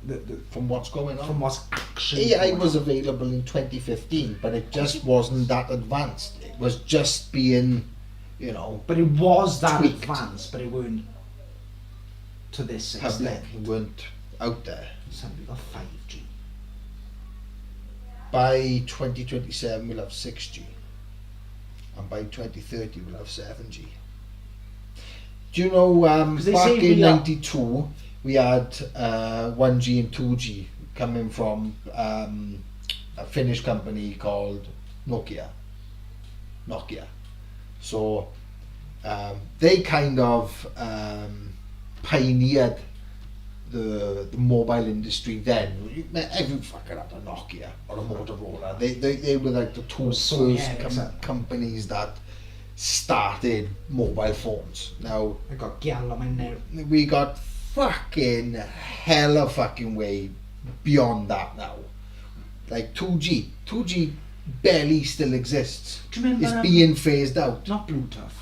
From what's going on. from what's actually AI going was on. available in 2015, but it just wasn't that advanced. It was just being, you know, But it was that tweaked. advanced, but it weren't to this public. extent. It weren't out there. Somebody got 5G. by 2027 we'll have 6G, and by 2030 we'll have 7G. Do you know, 'Cause they back say in we are- 92 we had 1G and 2G coming from a Finnish company called Nokia. So they kind of pioneered the mobile industry then. Every fucker had a Nokia or a Motorola. They were like the two Sony first Ericsson. companies that started mobile phones. Now I got gyal on my now. we got fucking hella fucking way beyond that now. Like 2G barely still exists. Do you remember? It's being phased out. Not Bluetooth.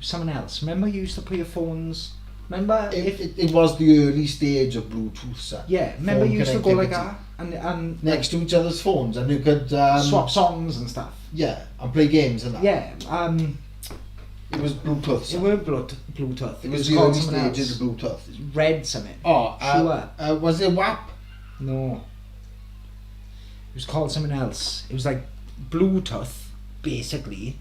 Someone else. Remember you used to put your phones. Remember It was the early stage of Bluetooth, son. yeah. Remember Phone you used to go like connectivity. that and Next to each other's phones, and you could swap songs and stuff. yeah, and play games and that. Yeah. It was Bluetooth. It son. weren't Bluetooth. It was called the early something stages else. of Bluetooth. Red something. Oh, Sure. was it WAP? No. It was called something else. It was like Bluetooth, basically.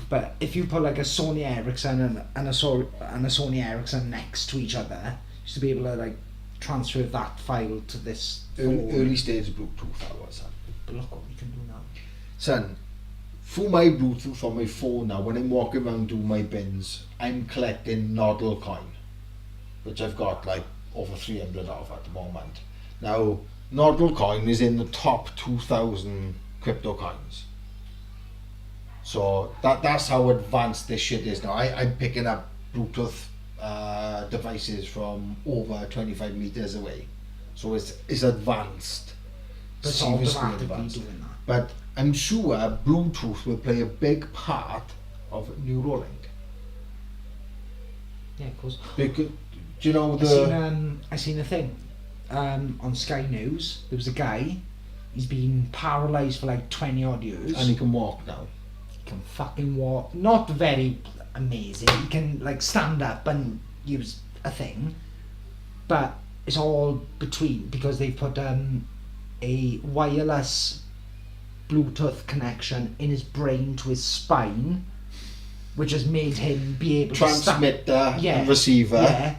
But if you put like a Sony Ericsson and a Sony Ericsson next to each other, you used to be able to like transfer that file to this phone. Early stage of Bluetooth, that was, son. But look what we can do now. Son, through my Bluetooth on my phone now, when I'm walking around doing my bins, I'm collecting Nodal coin, which I've got like over 300 of at the moment. Now, Nodal coin is in the top 2,000 crypto coins. So that's how advanced this shit is now. I'm picking up Bluetooth devices from over 25 meters away. So it's advanced. But it's Seriously automatically advanced. doing that. But I'm sure Bluetooth will play a big part of Neuralink. Yeah, of course. Because, do you know I seen a thing on Sky News. There was a guy. He's been paralysed for like 20 odd years. and he can walk now. He can fucking walk. Not very amazing. He can like stand up and use a thing, but it's all between because they've put a wireless Bluetooth connection in his brain to his spine, which has made him be able to Transmitter and receiver. Yeah,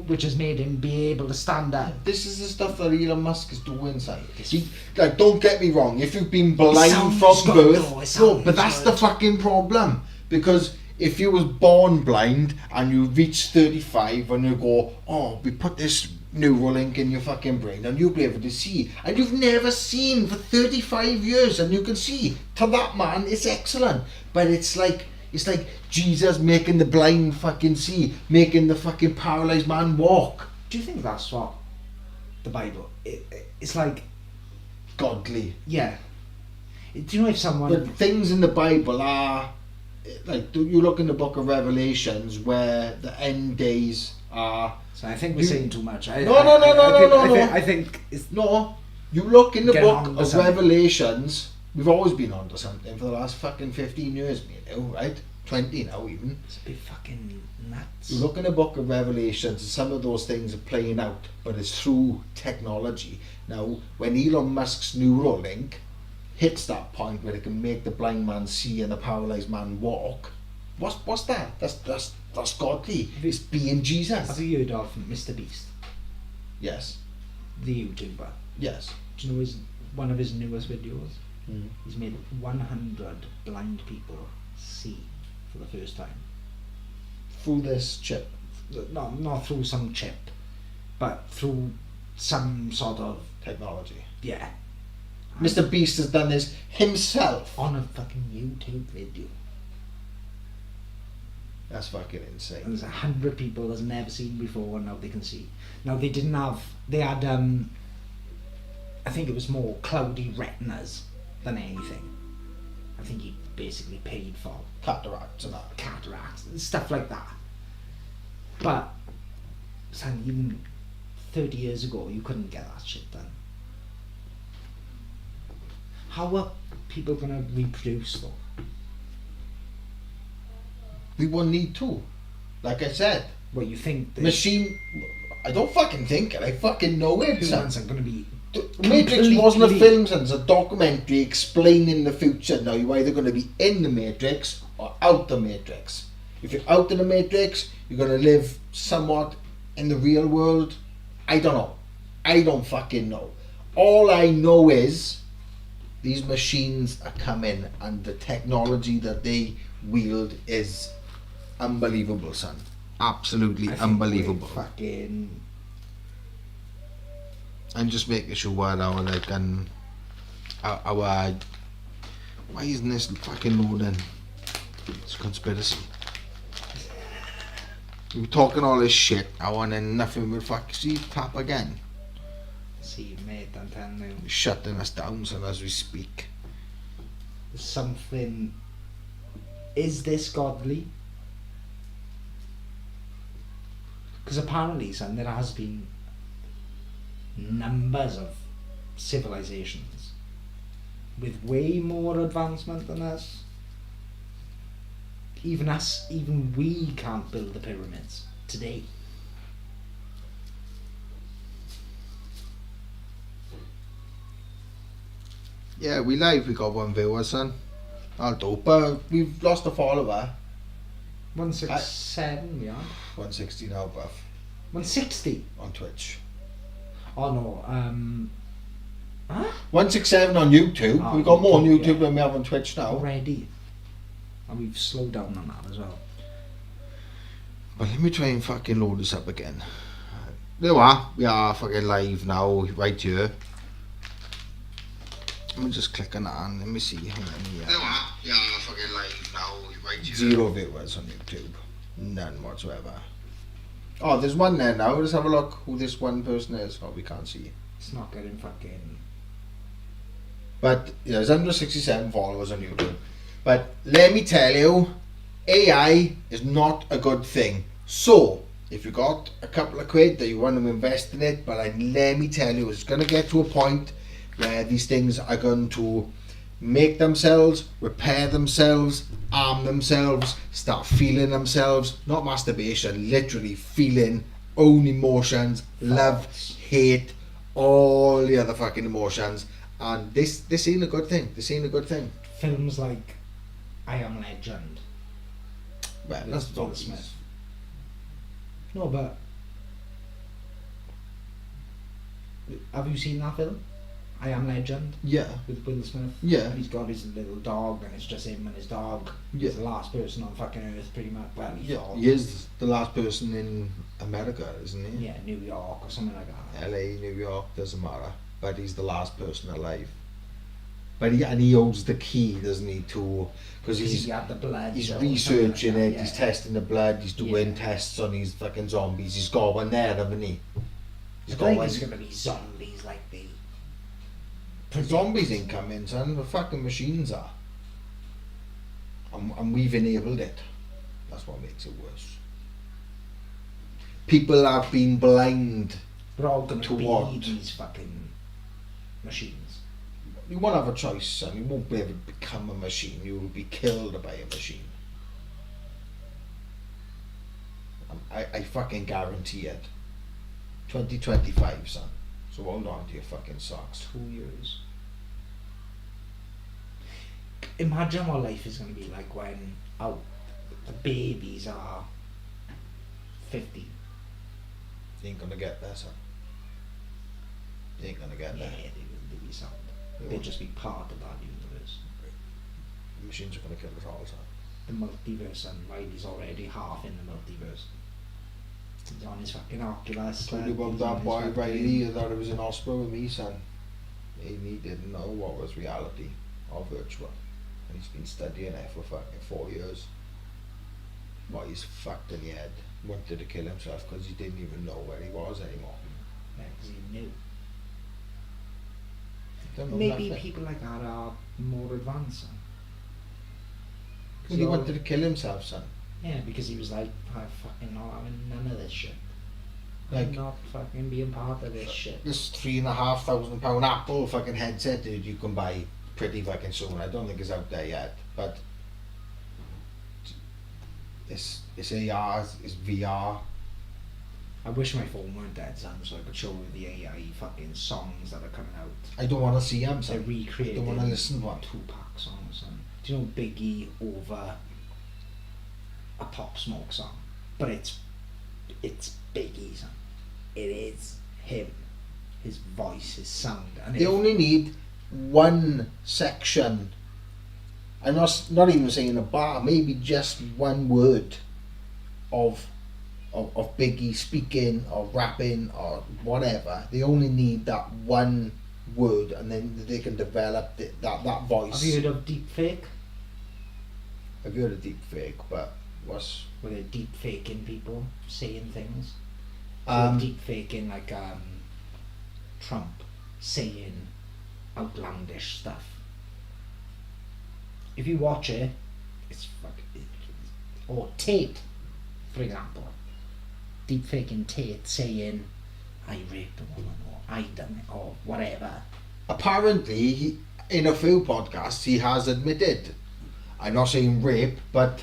which has made him be able to stand up. This is the stuff that Elon Musk is doing, son. Like, don't get me wrong. If you've been blind sounds from good, birth, though, it no, sounds but that's good. the fucking problem. Because if you was born blind and you reach 35 and you go, oh, we put this Neuralink in your fucking brain and you'll be able to see, and you've never seen for 35 years and you can see, to that man it's excellent. But it's like Jesus making the blind fucking see, making the fucking paralysed man walk. Do you think that's what the Bible? It's like, Godly. yeah. Do you know if someone? But things in the Bible are like, you look in the book of Revelations where the end days are. So I think we're saying too much. No. I think it's No, you look in the Get book on to of something. Revelations. We've always been onto something for the last fucking 15 years, me and you, right? 20 now even. it's a bit fucking nuts. You look in the book of Revelations and some of those things are playing out, but it's through technology. Now, when Elon Musk's Neuralink hits that point where it can make the blind man see and the paralysed man walk, what's that? That's godly. It's being Have Jesus. you heard of Mr. Beast, Yes. the YouTuber? Yes. Do you know one of his newest videos? Mm. He's made 100 blind people see for the first time. Through this chip. Not through some chip, but through some sort of Technology. yeah. Mr. Beast has done this himself. On a fucking YouTube video. That's fucking insane. And there's 100 people that's never seen before and now they can see. Now they had I think it was more cloudy retinas than anything. I think he basically paid for Cataracts and that. cataracts and stuff like that. But son, even 30 years ago you couldn't get that shit done. How are people gonna reproduce though? We won't need to. Like I said, Well, you think that machine. I don't fucking think it. I fucking know it. son. humans are gonna be Matrix wasn't a Completely. film, son. It's a documentary explaining the future. Now, you're either going to be in the Matrix or out the Matrix. If you're out in the Matrix, you're going to live somewhat in the real world. I don't know. I don't fucking know. All I know is these machines are coming and the technology that they wield is unbelievable, son. Absolutely I think unbelievable. we're fucking. I'm just making sure our like our why isn't this fucking loading? It's a conspiracy. We were talking all this shit, and then nothing will fuck. See, tap again. See, mate, I'm telling you. Shutting us down, son, as we speak. Something. Is this godly? Because apparently, son, there has been numbers of civilizations with way more advancement than us. Even we can't build the pyramids today. Yeah, we live. We got one viewer, son. I'll do, but we've lost a follower. 167, we are. 160 now, bruv, 160. on Twitch. Oh no. Huh? 167 on YouTube. Oh, We've got more on YouTube, YouTube yeah. than we have on Twitch now. Already. And we've slowed down on that as well. But let me try and fucking load this up again. There we are. We are fucking live now, right here. Let me just click on that and let me see how many. There we are. We are fucking live now, right here. 0 viewers on YouTube. None whatsoever. Oh, there's one there now. Let's have a look who this one person is. Oh, we can't see. It's not getting fucking. But yeah, there's 167 followers on YouTube. But let me tell you, AI is not a good thing. So, if you got a couple of quid that you want to invest in it, but let me tell you, it's going to get to a point where these things are going to make themselves, repair themselves, arm themselves, start feeling themselves. Not masturbation, literally feeling own emotions, love, hate, all the other fucking emotions. And this ain't a good thing. This ain't a good thing. Films like I Am Legend. Well, With that's Will zombies. Smith. No, but have you seen that film? I Am Legend Yeah, with Will Smith. yeah, And he's got his little dog, and it's just him and his dog. yeah. He's the last person on fucking Earth, pretty much. Well, he Yeah, thought. he is the last person in America, isn't he? Yeah, New York or something like that. LA, New York, doesn't matter. But he's the last person alive. But he holds the key, doesn't he, to because Because he's he had the blood. he's or something researching like that, it, yeah. he's testing the blood, he's doing Yeah. tests on these fucking zombies. He's got one there, haven't he? He's I got think one. it's gonna be zombies like the. The zombies ain't coming, son. The fucking machines are. And we've enabled it. That's what makes it worse. People have been blind. We're all gonna To be what? these fucking machines. You won't have a choice, son. You won't be able to become a machine. You will be killed by a machine. I fucking guarantee it. 2025, son. So hold on to your fucking socks. 2 years. Imagine what life is gonna be like when the babies are 50. You ain't gonna get there, son. You ain't gonna get Yeah, there. they be sound. You They'll won't. just be part of that universe. The machines are gonna kill us all, son. The multiverse, and Riley's already half in the multiverse. He's on his fucking Oculus. Told you he's about on that his boy fucking- Riley. I thought it was in hospital with me, son. He didn't know what was reality or virtual. And he's been studying it for fucking 4 years. Boy, he's fucked in the head. Wanted to kill himself because he didn't even know where he was anymore. Yeah, 'cause he knew. Don't know Maybe nothing. people like that are more advanced. Well, he wanted to kill himself, son. Yeah, because he was like, I'm fucking not having none of this shit. Like- I'm not fucking being part of this shit. This £3,500 Apple fucking headset that you can buy pretty fucking soon. I don't think it's out there yet, but it's AR, it's VR, I wish my phone weren't dead, son, so I could show you the AI fucking songs that are coming out. I don't want to see them, They're son. recreating Don't want to listen to one. Tupac songs, son. Do you know Biggie over a Pop Smoke song? But it's Biggie, son. It is him. His voice, his sound. And They only need one section. I'm not even saying a bar, maybe just one word of Biggie speaking or rapping or whatever. They only need that one word, and then they can develop that voice. Have you heard of deepfake? I've heard of deep fake, but what's Where they're deep faking people saying things. So Um, deep faking like Trump saying outlandish stuff. If you watch it, it's or Tate, for example, deep faking Tate saying, "I raped a woman" or "I done it" or whatever. apparently in a few podcasts he has admitted, I'm not saying rape, but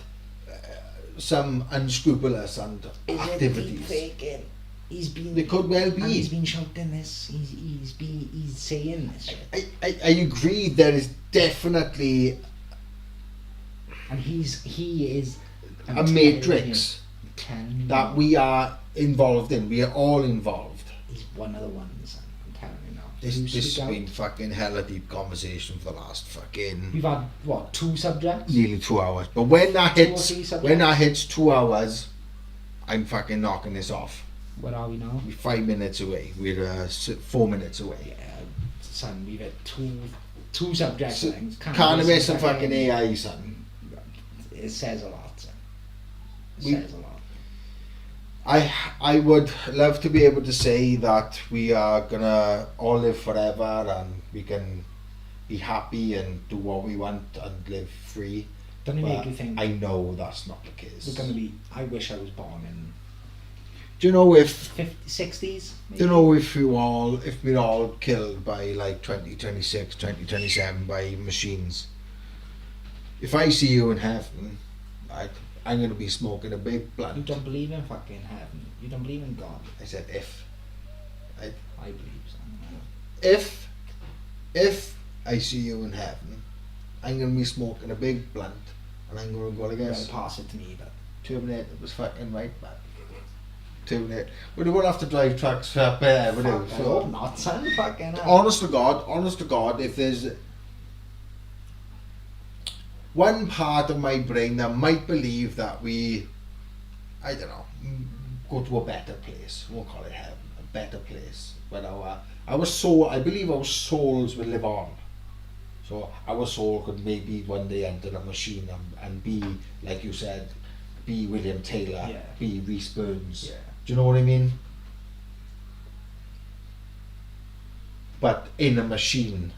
some unscrupulous and Is it deep activities. faking? He's been. They could well And he's be. been shouting this. He's saying this shit. I agree. There is definitely And he is I'm a telling matrix you, I'm telling you, that we are involved in. We are all involved. he's one of the ones. I'm telling you now. This You has speak out. been fucking hella deep conversation for the last fucking We've had what, 2 subjects? nearly 2 hours. But when that 2 or hits, 3 subjects? when that hits 2 hours, I'm fucking knocking this off. Where are we now? We're 5 minutes away. We're 4 minutes away. Yeah, son, we've had two subjects. So, I think. Cannabis and fucking AI, son. It says a lot, son. It We- says a lot. I would love to be able to say that we are gonna all live forever and we can be happy and do what we want and live free. Doesn't it make But you think I know that's not the case. we're gonna be? I wish I was born in Do you know if 60s. do you know if we're all killed by like 2026, 2027 by machines? If I see you in heaven, I'm gonna be smoking a big You blunt. don't believe in fucking heaven. You don't believe in God. I said if. I believe so. If I see you in heaven, I'm gonna be smoking a big blunt and I'm gonna go like You're this. gonna pass it to me, but Terminator was fucking right, man. Terminator. We won't have to drive trucks up there, would fuck, we? I hope not, son. Fucking hell. Honest to God, if there's one part of my brain that might believe that we, I don't know, go to a better place. We won't call it heaven, a better place. But our soul, I believe our souls will live on. So our soul could maybe one day enter a machine and be, like you said, be William Taylor, Yeah. be Rhys Burns. Yeah. Do you know what I mean? But in a machine,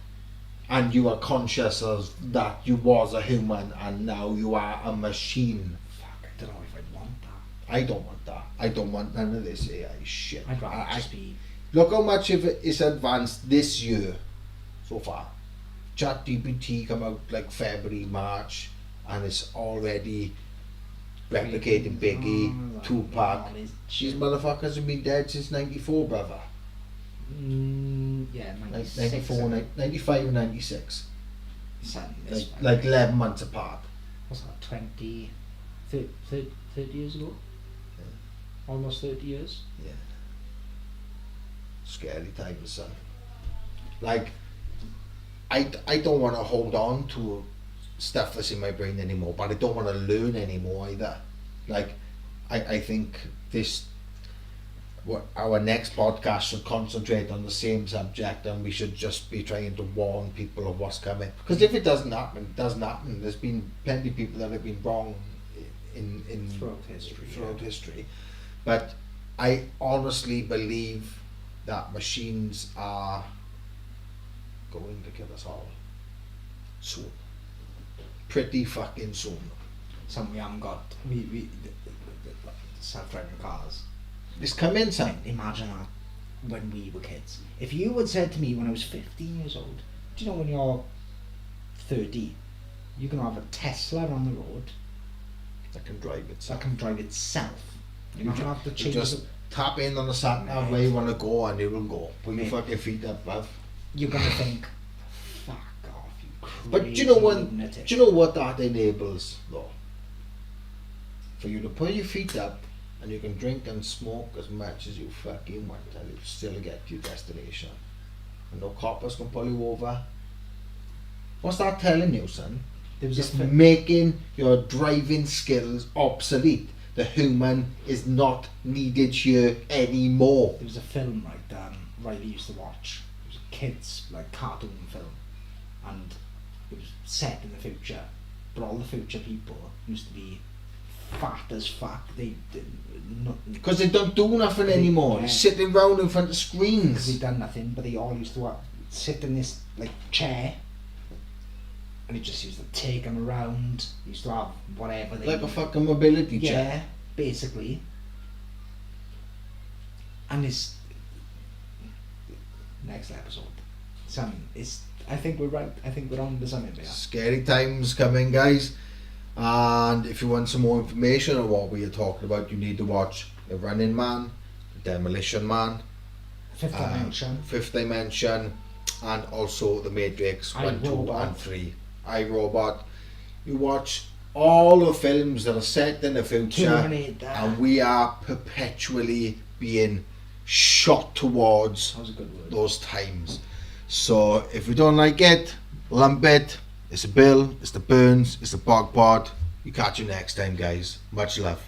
and you are conscious of that you was a human and now you are a machine. Fuck, I don't know if I'd want that. I don't want that. I don't want none of this AI shit. I'd rather I- just be. Look how much of it is advanced this year so far. ChatGPT come out like February, March, and it's already replicating Biggie, Tupac. These motherfuckers have been dead since 94, brother. Yeah, 94, 95 and 96. Son, Like 11 months apart. what's that, 20, 30 years ago? Yeah. Almost 30 years? Yeah. Scary times, son. Like, I don't want to hold on to stuff that's in my brain anymore, but I don't want to learn anymore either. Like, I think our next podcast should concentrate on the same subject, and we should just be trying to warn people of what's coming. Because if it doesn't happen, it doesn't happen. There's been plenty of people that have been wrong in Throughout history, Throughout yeah. history, but I honestly believe that machines are going to kill us all soon. Pretty fucking soon. Some we haven't got. We self-driving cars. It's coming, son. Imagine that when we were kids. If you had said to me when I was 15 years old, do you know when you're 30, you're going to have a Tesla on the road That can drive itself. that can drive itself. You're not going to have to change just the tap in on the sat nav where you want to go and you will go. Put your Mate. fucking feet up, bruv. You're gonna think, fuck off, you crazy But do you know what? lunatic. Do you know what that enables, though? For you to put your feet up and you can drink and smoke as much as you fucking want and you still get to your destination. And no coppers can pull you over. What's that telling you, son? There was It's a making your driving skills obsolete. The human is not needed here anymore. There was a film Riley used to watch. It was a kids like cartoon film, and it was set in the future. But all the future people used to be fat as fuck. They did nothing Because they don't do nothing anymore. Yeah. They're sitting round in front of because screens. they done nothing. But they all used to sit in this like chair, and he just used to take them around. He used to have whatever they Like a fucking mobility yeah, chair. basically. And it's next episode. I think we're right. I think we're on to something there. Scary times coming, guys. And if you want some more information on what we are talking about, you need to watch The Running Man, The Demolition Man, Fifth Dimension. Fifth Dimension, and also The Matrix 1, 2, iRobot. and 3. iRobot. You watch all the films that are set in the future, Terminator. and we are perpetually being shot towards That was a good word. those times. So if you don't like it, lump it. It's the Bill, it's the Burns, it's the Bog Pod. We catch you next time, guys. Much love.